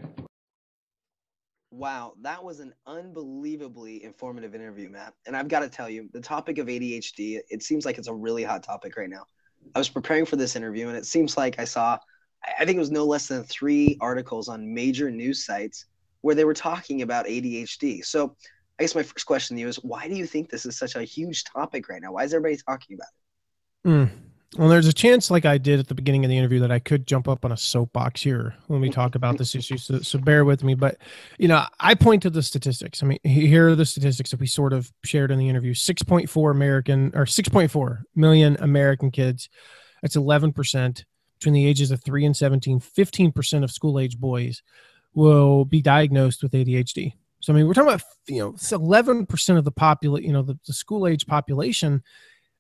Wow, that was an unbelievably informative interview, Matt. And I've got to tell you, the topic of ADHD, it seems like it's a really hot topic right now. I was preparing for this interview, and it seems like I think it was no less than 3 articles on major news sites where they were talking about ADHD. So I guess my first question to you is, why do you think this is such a huge topic right now? Why is everybody talking about it? Well, there's a chance, like I did at the beginning of the interview, that I could jump up on a soapbox here when we talk about this issue. So bear with me. But, you know, I point to the statistics. I mean, here are the statistics that we sort of shared in the interview. 6.4 million American kids. That's 11%. Between the ages of 3 and 17, 15% of school-age boys will be diagnosed with ADHD. So, I mean, we're talking about, you know, it's 11% of the the school-age population.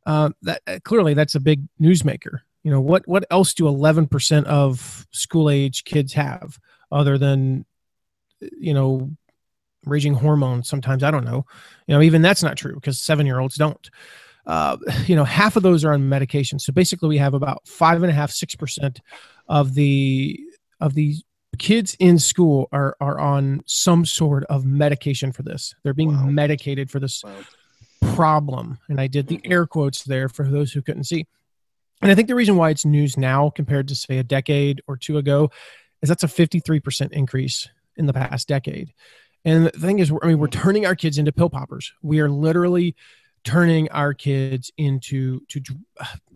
That clearly that's a big newsmaker. You know, what else do 11% of school age kids have other than, you know, raging hormones? Sometimes, I don't know, you know, even that's not true because 7-year-olds don't. You know, half of those are on medication. So basically we have about 5.5%, 6% of the kids in school are on some sort of medication for this. They're being medicated for this problem. And I did the air quotes there for those who couldn't see. And I think the reason why it's news now compared to, say, a decade or 2 ago is that's a 53% increase in the past decade. And the thing is, I mean, we're turning our kids into pill poppers. We are literally turning our kids into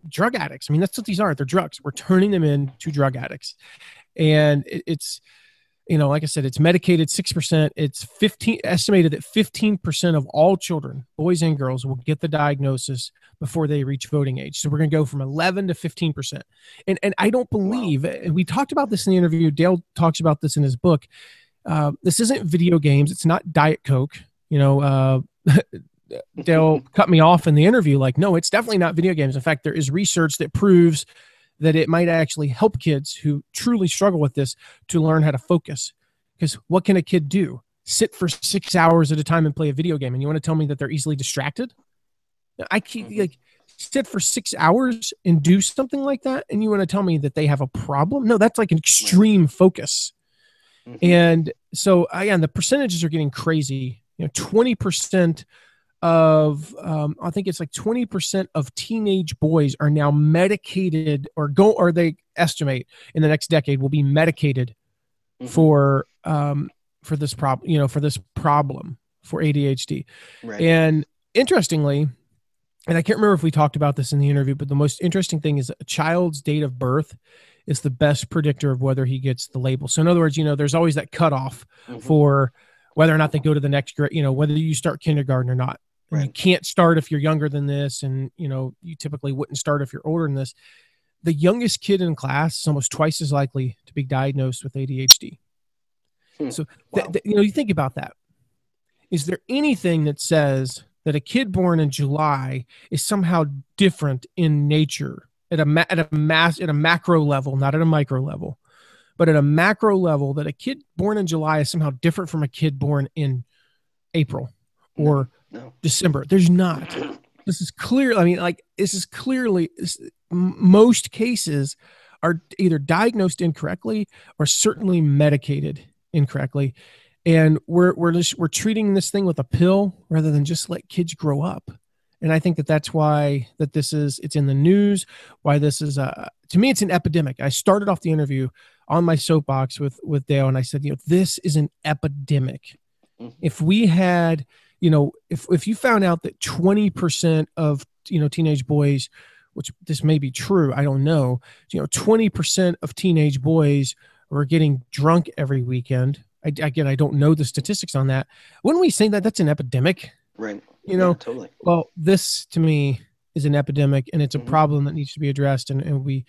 drug addicts. I mean, that's what these are. They're drugs. We're turning them into drug addicts. And it's, you know, like I said, it's medicated 6%. It's estimated that 15% of all children, boys and girls, will get the diagnosis before they reach voting age. So we're going to go from 11 to 15%. And I don't believe, and we talked about this in the interview, Dale talks about this in his book. This isn't video games. It's not Diet Coke. You know, Dale cut me off in the interview like, no, it's definitely not video games. In fact, there is research that proves that it might actually help kids who truly struggle with this to learn how to focus. Because what can a kid do? Sit for 6 hours at a time and play a video game. And you want to tell me that they're easily distracted? I can't, like, sit for 6 hours and do something like that, and you want to tell me that they have a problem? No, that's like an extreme focus. And so, again, the percentages are getting crazy. 20% of, I think it's like 20% of teenage boys are now medicated or they estimate in the next decade will be medicated for this problem, for ADHD. Right. And interestingly, and I can't remember if we talked about this in the interview, but the most interesting thing is a child's date of birth is the best predictor of whether he gets the label. So in other words, there's always that cutoff for whether or not they go to the next grade, whether you start kindergarten or not. And you can't start if you're younger than this. And, you typically wouldn't start if you're older than this. The youngest kid in class is almost twice as likely to be diagnosed with ADHD. So, you think about that. Is there anything that says that a kid born in July is somehow different in nature at a macro level, not at a micro level, but at a macro level, that a kid born in July is somehow different from a kid born in April or December? There's not. This is clear. I mean, this is clearly, most cases are either diagnosed incorrectly or certainly medicated incorrectly. And we're treating this thing with a pill rather than just let kids grow up. And I think that's why it's in the news, why this is to me, it's an epidemic. I started off the interview on my soapbox with Dale, and I said, this is an epidemic. If we had, if you found out that 20% of, teenage boys, which this may be true, I don't know, 20% of teenage boys were getting drunk every weekend. I don't know the statistics on that. Wouldn't we say that that's an epidemic? Right. Totally. Well, this to me is an epidemic, and it's a problem that needs to be addressed. And we,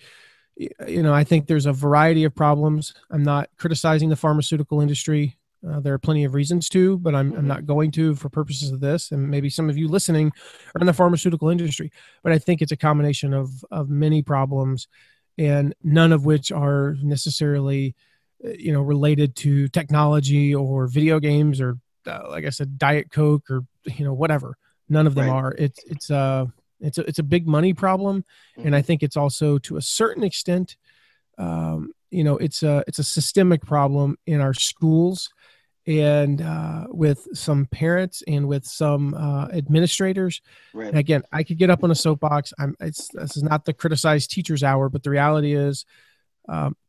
I think there's a variety of problems. I'm not criticizing the pharmaceutical industry. There are plenty of reasons to, but I'm not going to for purposes of this. And maybe some of you listening are in the pharmaceutical industry, but I think it's a combination of many problems, and none of which are necessarily related to technology or video games or, like I said, Diet Coke or, whatever. None of them are. It's a big money problem. And I think it's also, to a certain extent, it's a systemic problem in our schools and with some parents and with some administrators. Right. And again, I could get up on a soapbox. This is not the criticize teachers hour, but the reality is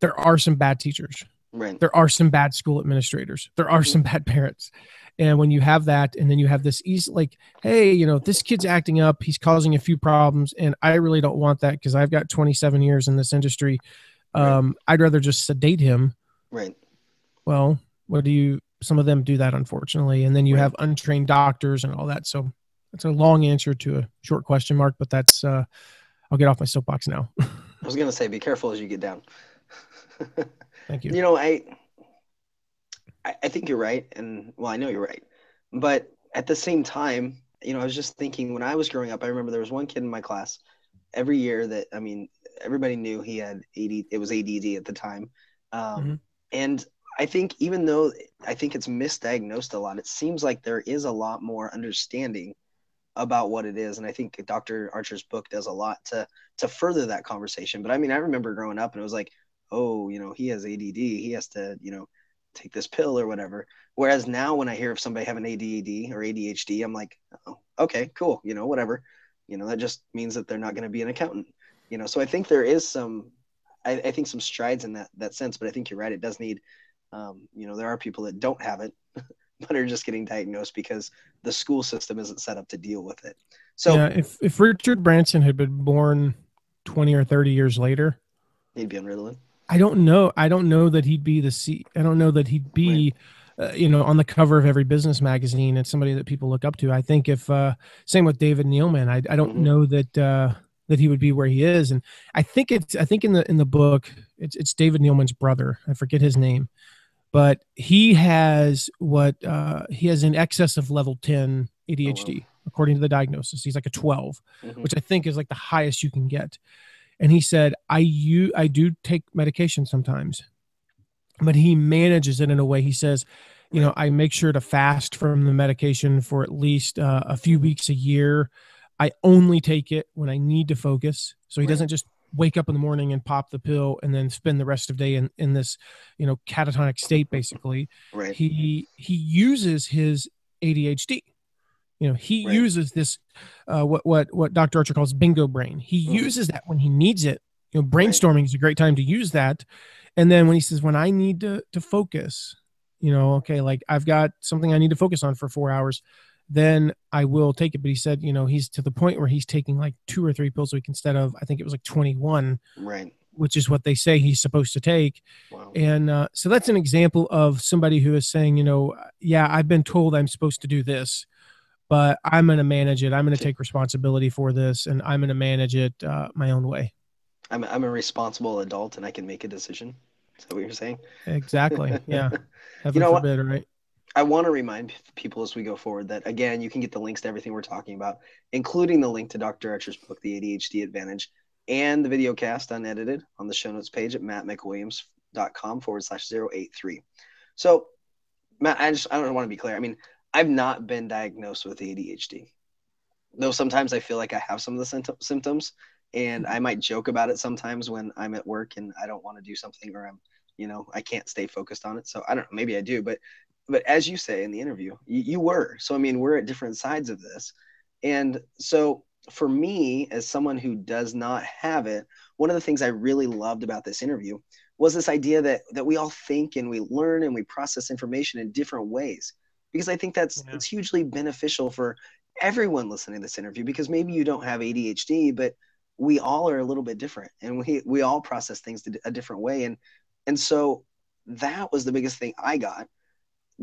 there are some bad teachers. Right. There are some bad school administrators. There are some bad parents. And when you have that, and then you have this easy, like, hey, this kid's acting up, he's causing a few problems, and I really don't want that because I've got 27 years in this industry. I'd rather just sedate him. Right. Well, some of them do that, unfortunately. And then you have untrained doctors and all that. So that's a long answer to a short question, Mark, but that's, I'll get off my soapbox now. I was going to say, be careful as you get down. Thank you. I think you're right. And I know you're right. But at the same time, I was just thinking, when I was growing up, I remember there was one kid in my class every year that, everybody knew he had it was ADD at the time. And I think, even though I think it's misdiagnosed a lot, it seems like there is a lot more understanding about what it is. And I think Dr. Archer's book does a lot to further that conversation. But I remember growing up and it was like, oh, he has ADD. He has to, take this pill or whatever. Whereas now when I hear of somebody having ADD or ADHD, I'm like, oh, okay, cool. Whatever, that just means that they're not going to be an accountant, so I think there is I think some strides in that sense, but I think you're right. It does need, there are people that don't have it, but are just getting diagnosed because the school system isn't set up to deal with it. So yeah, if Richard Branson had been born 20 or 30 years later, he'd be on Ritalin. I don't know that he'd be I don't know that he'd be, on the cover of every business magazine. It's somebody that people look up to. I think same with David Neelman, I don't know that he would be where he is. And I think in the book, it's David Neelman's brother. I forget his name, but he has in excess of level 10 ADHD, according to the diagnosis. He's like a 12, which I think is like the highest you can get. And he said, I do take medication sometimes, but he manages it in a way. He says, I make sure to fast from the medication for at least a few weeks a year. I only take it when I need to focus. So he doesn't just wake up in the morning and pop the pill and then spend the rest of the day in this, catatonic state, basically. Right. He uses his ADHD. You know, he uses this, what Dr. Archer calls bingo brain. He uses that when he needs it. You know, brainstorming is a great time to use that. And then when he says, when I need to focus, you know, okay, like I've got something I need to focus on for 4 hours, then I will take it. But he said, you know, he's to the point where he's taking like 2 or 3 pills a week instead of, I think it was like 21, which is what they say he's supposed to take. Wow. And so that's an example of somebody who is saying, you know, yeah, I've been told I'm supposed to do this, but I'm going to manage it. I'm going to take responsibility for this, and I'm going to manage it my own way. I'm a responsible adult, and I can make a decision. Is that what you're saying? Exactly. Yeah. Heaven You know forbid, right? I want to remind people as we go forward that, again, you can get the links to everything we're talking about, including the link to Dr. Archer's book, The ADHD Advantage, and the video cast unedited on the show notes page at mattmcwilliams.com/083. So, Matt, I don't want to be clear. I mean, I've not been diagnosed with ADHD, though sometimes I feel like I have some of the symptoms, and I might joke about it sometimes when I'm at work and I don't want to do something, or I'm, you know, I can't stay focused on it. So I don't know, maybe I do, but as you say in the interview, you were. So, I mean, we're at different sides of this. And so for me, as someone who does not have it, one of the things I really loved about this interview was this idea that we all think and we learn and we process information in different ways. Because I think it's hugely beneficial for everyone listening to this interview, because maybe you don't have ADHD, but we all are a little bit different, and we all process things a different way. And so that was the biggest thing I got,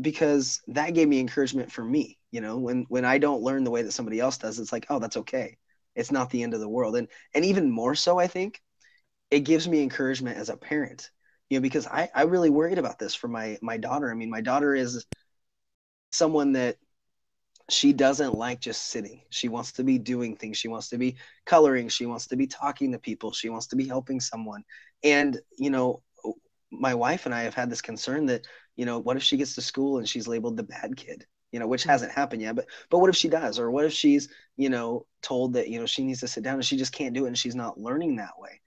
because that gave me encouragement for me. You know, when I don't learn the way that somebody else does, it's like, oh, that's okay. It's not the end of the world. And even more so, I think it gives me encouragement as a parent, you know, because I really worried about this for my daughter. I mean, my daughter is someone that she doesn't like just sitting. She wants to be doing things. She wants to be coloring. She wants to be talking to people. She wants to be helping someone. And, you know, my wife and I have had this concern that, you know, what if she gets to school and she's labeled the bad kid, you know, which hasn't happened yet, but what if she does? Or what if she's, you know, told that, you know, she needs to sit down and she just can't do it and she's not learning that way.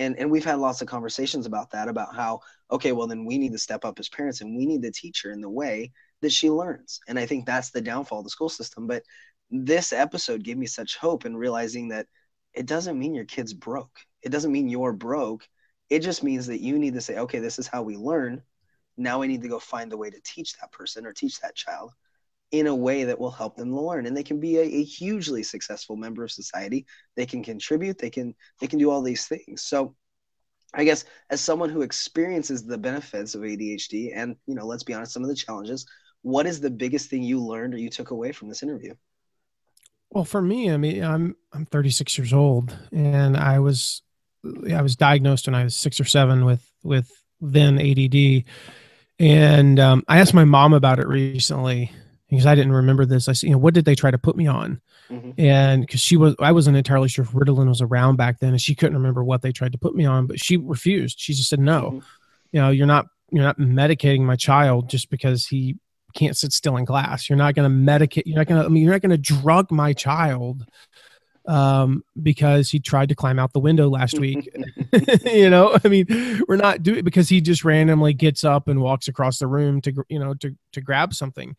And we've had lots of conversations about that, about how, okay, well, then we need to step up as parents and we need to teach her in the way that she learns. And I think that's the downfall of the school system. But this episode gave me such hope in realizing that it doesn't mean your kid's broke. It doesn't mean you're broke. It just means that you need to say, okay, this is how we learn. Now I need to go find the way to teach that person or teach that child in a way that will help them learn. And they can be a hugely successful member of society. They can contribute. They can do all these things. So I guess as someone who experiences the benefits of ADHD and, you know, let's be honest, some of the challenges, what is the biggest thing you learned or you took away from this interview? Well, for me, I mean, I'm 36 years old, and I was diagnosed when I was 6 or 7 with then ADD. And I asked my mom about it recently because I didn't remember this. I said, you know, what did they try to put me on? Mm-hmm. And because I wasn't entirely sure if Ritalin was around back then, and she couldn't remember what they tried to put me on, but she refused. She just said, no, mm-hmm. You know, you're not medicating my child just because he can't sit still in class. You're not going to medicate. You're not going to drug my child because he tried to climb out the window last week. You know, I mean, we're not doing it because he just randomly gets up and walks across the room to grab something.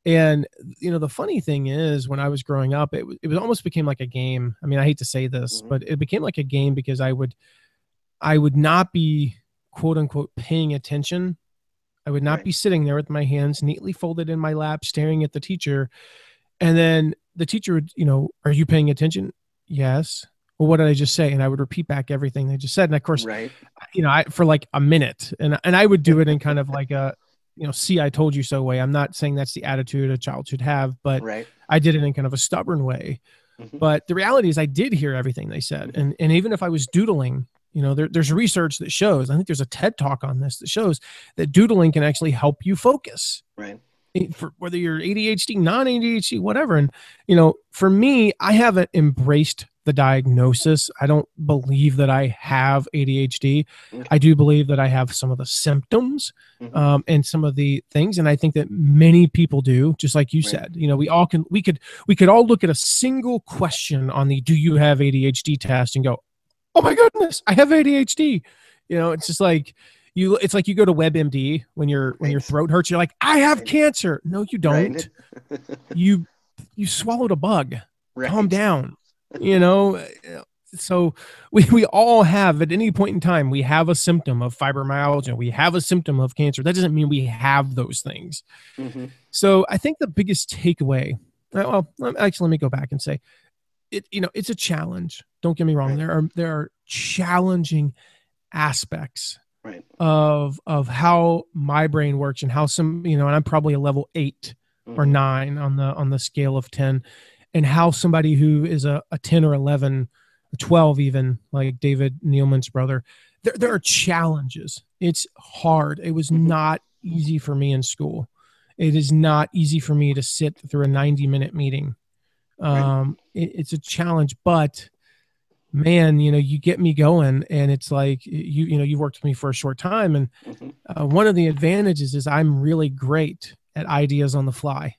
And, you know, the funny thing is, when I was growing up, it almost became like a game. I mean, I hate to say this, mm-hmm. but it became like a game because I would not be, quote unquote, paying attention. I would not be sitting there with my hands neatly folded in my lap, staring at the teacher. And then the teacher would, you know, are you paying attention? Yes. Well, what did I just say? And I would repeat back everything they just said. And of course, you know, for like a minute, and I would do it in kind of like a, you know, see, I told you so way. I'm not saying that's the attitude a child should have, but I did it in kind of a stubborn way. Mm-hmm. But the reality is I did hear everything they said. Mm-hmm. And even if I was doodling, you know, there's research that shows, I think there's a TED talk on this that shows that doodling can actually help you focus. Right. For whether you're ADHD, non-ADHD, whatever. And, you know, for me, I haven't embraced the diagnosis. I don't believe that I have ADHD. Okay. I do believe that I have some of the symptoms, mm-hmm. And some of the things. And I think that many people do, just like you said. You know, we could all look at a single question on the "Do you have ADHD?" test and go, "Oh my goodness, I have ADHD." You know, it's just like, it's like you go to WebMD when your throat hurts, you're like, I have cancer. No, you don't. Right. you swallowed a bug. Right. Calm down. So we all have, at any point in time, we have a symptom of fibromyalgia. We have a symptom of cancer. That doesn't mean we have those things. Mm-hmm. So I think the biggest takeaway, well, actually, let me go back and say it's a challenge. Don't get me wrong. Right. There are challenging aspects right. of how my brain works and how and I'm probably a level 8 or 9 on the scale of 10, and how somebody who is a 10 or 11 or 12, even like David Neelman's brother, there are challenges. It's hard. It was not easy for me in school. It is not easy for me to sit through a 90-minute meeting. It's a challenge, but man, you get me going, and it's like, you've worked with me for a short time. And one of the advantages is I'm really great at ideas on the fly.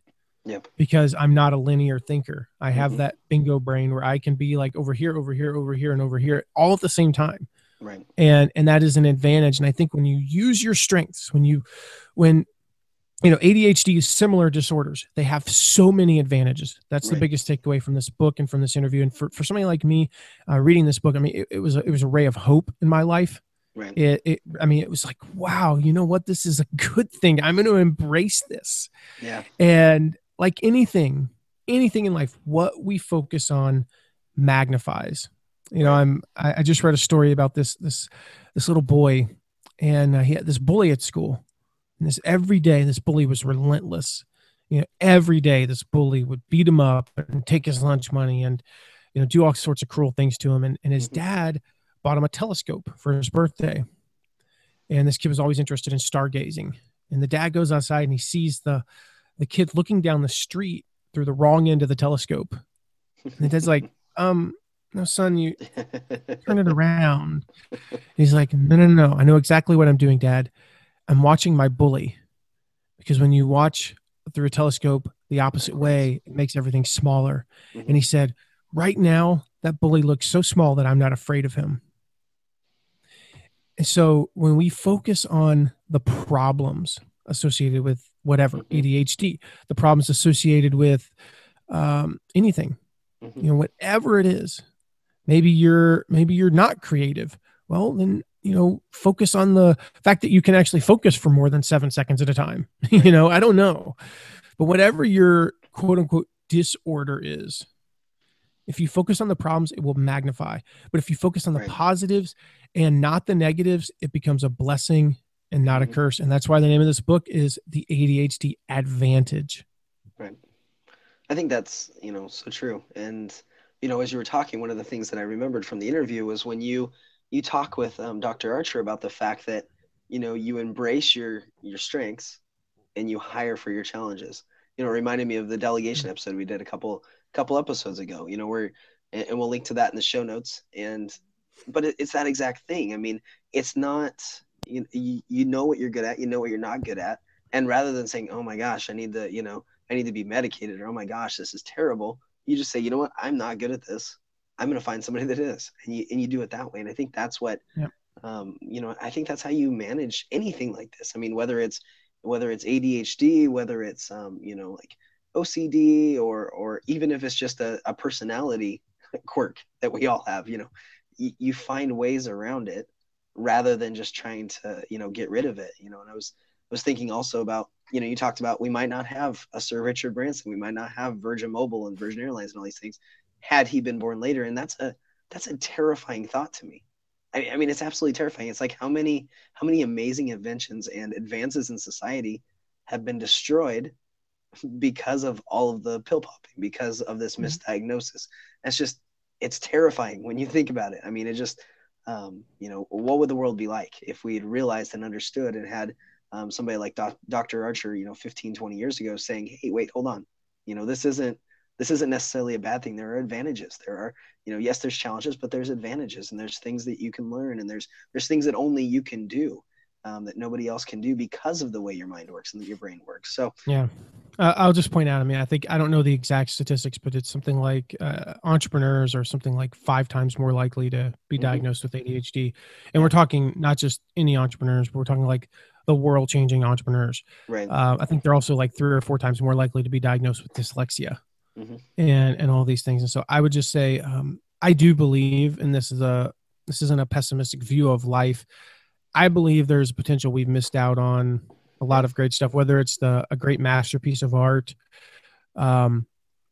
Yep. Because I'm not a linear thinker. I have that bingo brain where I can be like over here, over here, over here, and over here all at the same time. Right. And that is an advantage. And I think when you use your strengths, when ADHD is similar disorders, they have so many advantages. That's the biggest takeaway from this book and from this interview. And for somebody like me, reading this book, I mean, it was a ray of hope in my life. Right. It was like, wow, you know what? This is a good thing. I'm going to embrace this. Yeah. And like anything in life, what we focus on magnifies. I just read a story about this little boy, and he had this bully at school. And every day, this bully was relentless. Every day this bully would beat him up and take his lunch money and, do all sorts of cruel things to him. And his dad bought him a telescope for his birthday. And this kid was always interested in stargazing. And the dad goes outside and he sees the kid looking down the street through the wrong end of the telescope. And the dad's like, no, son, you turn it around. And he's like, no. I know exactly what I'm doing, Dad. I'm watching my bully, because when you watch through a telescope the opposite way, it makes everything smaller. And he said, right now, that bully looks so small that I'm not afraid of him. And so when we focus on the problems associated with whatever, ADHD, the problems associated with anything, whatever it is, maybe you're not creative. Well, then, focus on the fact that you can actually focus for more than 7 seconds at a time. I don't know, but whatever your quote unquote disorder is, if you focus on the problems, it will magnify. But if you focus on the positives and not the negatives, it becomes a blessing and not a curse. And that's why the name of this book is The ADHD Advantage. Right. I think that's, so true. And, as you were talking, one of the things that I remembered from the interview was when you talk with Dr. Archer about the fact that, you embrace your strengths and you hire for your challenges. It reminded me of the delegation episode we did a couple episodes ago, and we'll link to that in the show notes. But it's that exact thing. I mean, it's not, you know what you're good at, you know what you're not good at. And rather than saying, oh my gosh, I need to be medicated, or, oh my gosh, this is terrible. You just say, you know what, I'm not good at this. I'm going to find somebody that is, and you do it that way. And I think that's what, I think that's how you manage anything like this. I mean, whether it's ADHD, whether it's, like OCD, or even if it's just a personality quirk that we all have, you find ways around it rather than just trying to, get rid of it, and I was thinking also about, you talked about, we might not have a Sir Richard Branson. We might not have Virgin Mobile and Virgin Airlines and all these things had he been born later. And that's a terrifying thought to me. I mean, it's absolutely terrifying. It's like how many amazing inventions and advances in society have been destroyed because of all of the pill popping, because of this misdiagnosis. It's terrifying when you think about it. I mean, it just, what would the world be like if we had realized and understood and had somebody like Dr. Archer, 15, 20 years ago saying, hey, wait, hold on. This isn't necessarily a bad thing. There are advantages. There are, yes, there's challenges, but there's advantages, and there's things that you can learn, and there's things that only you can do. that nobody else can do because of the way your mind works and that your brain works. So yeah. I'll just point out, I mean, I don't know the exact statistics, but it's something like entrepreneurs are something like 5 times more likely to be diagnosed with ADHD. And we're talking not just any entrepreneurs, but we're talking like the world changing entrepreneurs. Right. I think they're also like 3 or 4 times more likely to be diagnosed with dyslexia and all these things. And so I would just say, I do believe, and this isn't a pessimistic view of life. I believe there's potential we've missed out on a lot of great stuff, whether it's a great masterpiece of art. I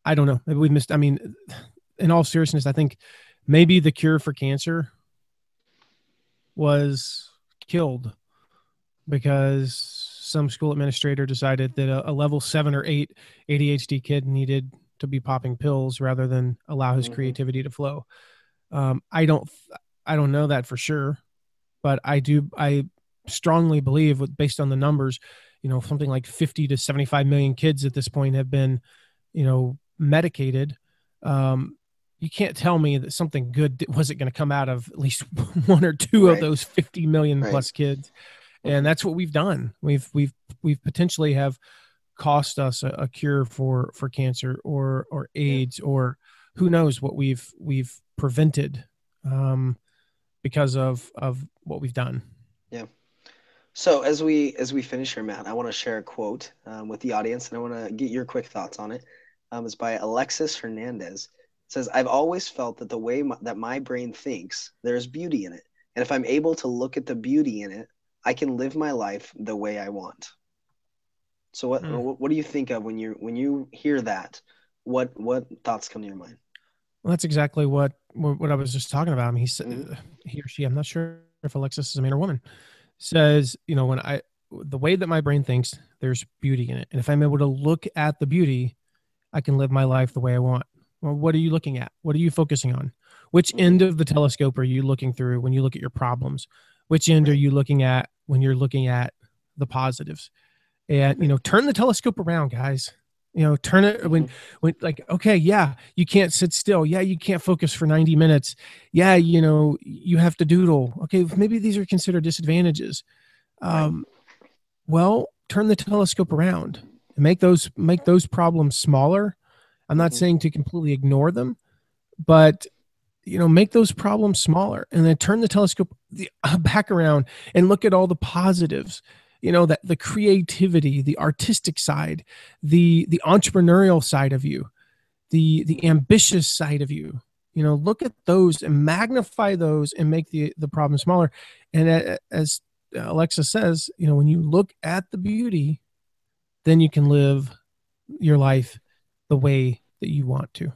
don't know. Maybe we've missed, I mean, in all seriousness, I think maybe the cure for cancer was killed because some school administrator decided that a level 7 or 8 ADHD kid needed to be popping pills rather than allow his creativity to flow. I don't know that for sure, but I strongly believe, based on the numbers, something like 50 to 75 million kids at this point have been, medicated. You can't tell me that something good wasn't going to come out of at least 1 or 2 of those 50 million plus kids. And that's what we've done. We've potentially have cost us a cure for cancer or AIDS or who knows what we've prevented because of what we've done. Yeah. So as we finish here, Matt, I want to share a quote with the audience, and I want to get your quick thoughts on it. It's by Alexis Hernandez. It says, "I've always felt that the way that my brain thinks, there's beauty in it. And if I'm able to look at the beauty in it, I can live my life the way I want." So what do you think of when you hear that? What thoughts come to your mind? Well, that's exactly what I was just talking about. I mean, he said, he or she, I'm not sure if Alexis is a man or woman, says, when the way that my brain thinks, there's beauty in it. And if I'm able to look at the beauty, I can live my life the way I want. Well, what are you looking at? What are you focusing on? Which end of the telescope are you looking through when you look at your problems? Which end are you looking at when you're looking at the positives? And, turn the telescope around, guys. Turn it when like, okay, yeah, you can't sit still. Yeah, you can't focus for 90 minutes. Yeah, you have to doodle. Okay, maybe these are considered disadvantages. Well, turn the telescope around and make those problems smaller. I'm not saying to completely ignore them, but make those problems smaller and then turn the telescope back around and look at all the positives. That the creativity, the artistic side, the entrepreneurial side of you, the ambitious side of you, look at those and magnify those and make the problem smaller. And as Alexa says, when you look at the beauty, then you can live your life the way that you want to.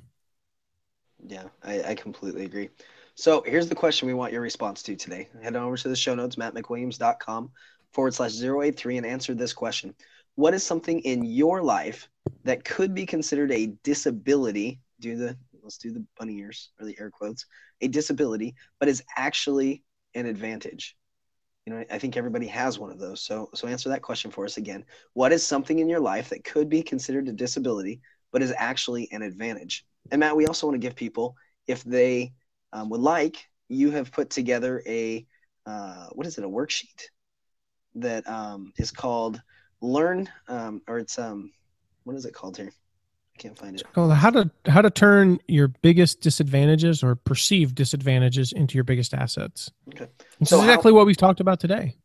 Yeah, I completely agree. So here's the question we want your response to today. Head on over to the show notes, mattmcwilliams.com/083 and answer this question. What is something in your life that could be considered a disability? Let's do the bunny ears or the air quotes, a disability, but is actually an advantage. I think everybody has one of those. So answer that question for us again. What is something in your life that could be considered a disability, but is actually an advantage? And Matt, we also want to give people, if they would like, you have put together a worksheet that is called Learn, or it's what is it called here? I can't find it. It's called how to turn your biggest disadvantages or perceived disadvantages into your biggest assets. Okay, so exactly what we've talked about today.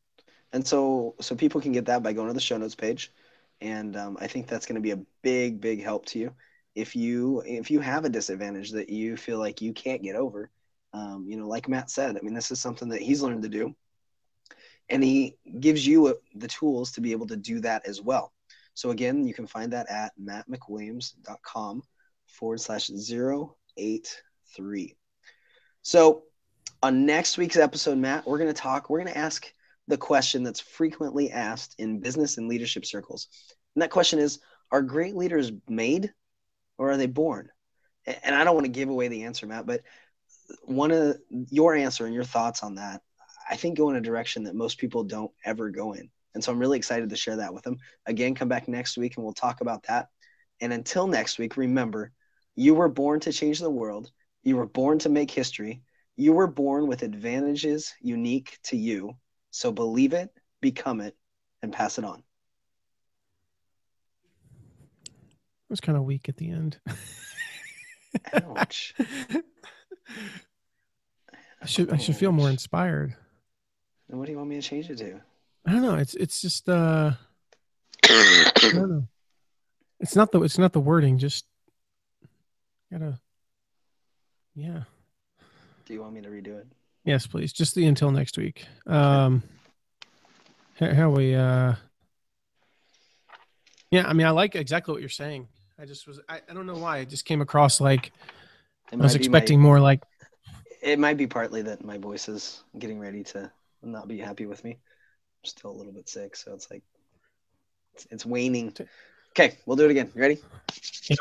And so people can get that by going to the show notes page, and I think that's going to be a big help to you if you have a disadvantage that you feel like you can't get over. Like Matt said, I mean, this is something that he's learned to do, and he gives you the tools to be able to do that as well. So again, you can find that at mattmcwilliams.com/083. So on next week's episode, Matt, we're going to ask the question that's frequently asked in business and leadership circles. And that question is, are great leaders made or are they born? And I don't want to give away the answer, Matt, but one of your answer and your thoughts on that, I think, go in a direction that most people don't ever go in. And so I'm really excited to share that with them. Again, come back next week and we'll talk about that. And until next week, remember, you were born to change the world. You were born to make history. You were born with advantages unique to you. So believe it, become it, and pass it on. It was kind of weak at the end. Ouch. I should feel more inspired. And what do you want me to change it to? I don't know. It's just I don't know. It's not the wording. Just gotta. Yeah. Do you want me to redo it? Yes, please. Just the until next week. How we? Yeah. I mean, I like exactly what you're saying. I don't know why. It just came across like I was expecting more like. It might be partly that my voice is getting ready to not be happy with me. I'm still a little bit sick, so it's like it's waning. Okay, we'll do it again. You ready? Yep.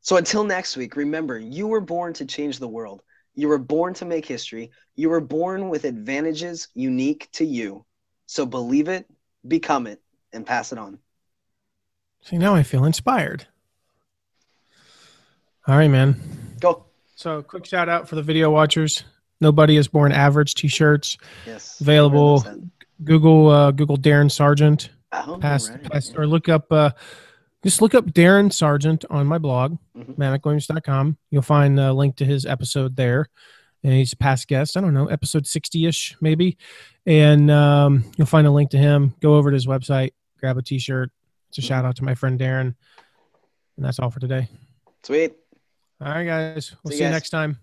So until next week, remember, you were born to change the world. You were born to make history. You were born with advantages unique to you. So believe it, become it, and pass it on. See, now I feel inspired. All right, man. Go. So quick shout out for the video watchers. Nobody is born average t-shirts. Yes. Available. Google Darren Sargent. Oh, Or look up just look up Darren Sargent on my blog, manicwilliams.com. You'll find a link to his episode there. And he's a past guest. I don't know, episode 60-ish maybe. And you'll find a link to him. Go over to his website, grab a t-shirt. It's a shout out to my friend Darren. And that's all for today. Sweet. All right, guys. We'll see you next time.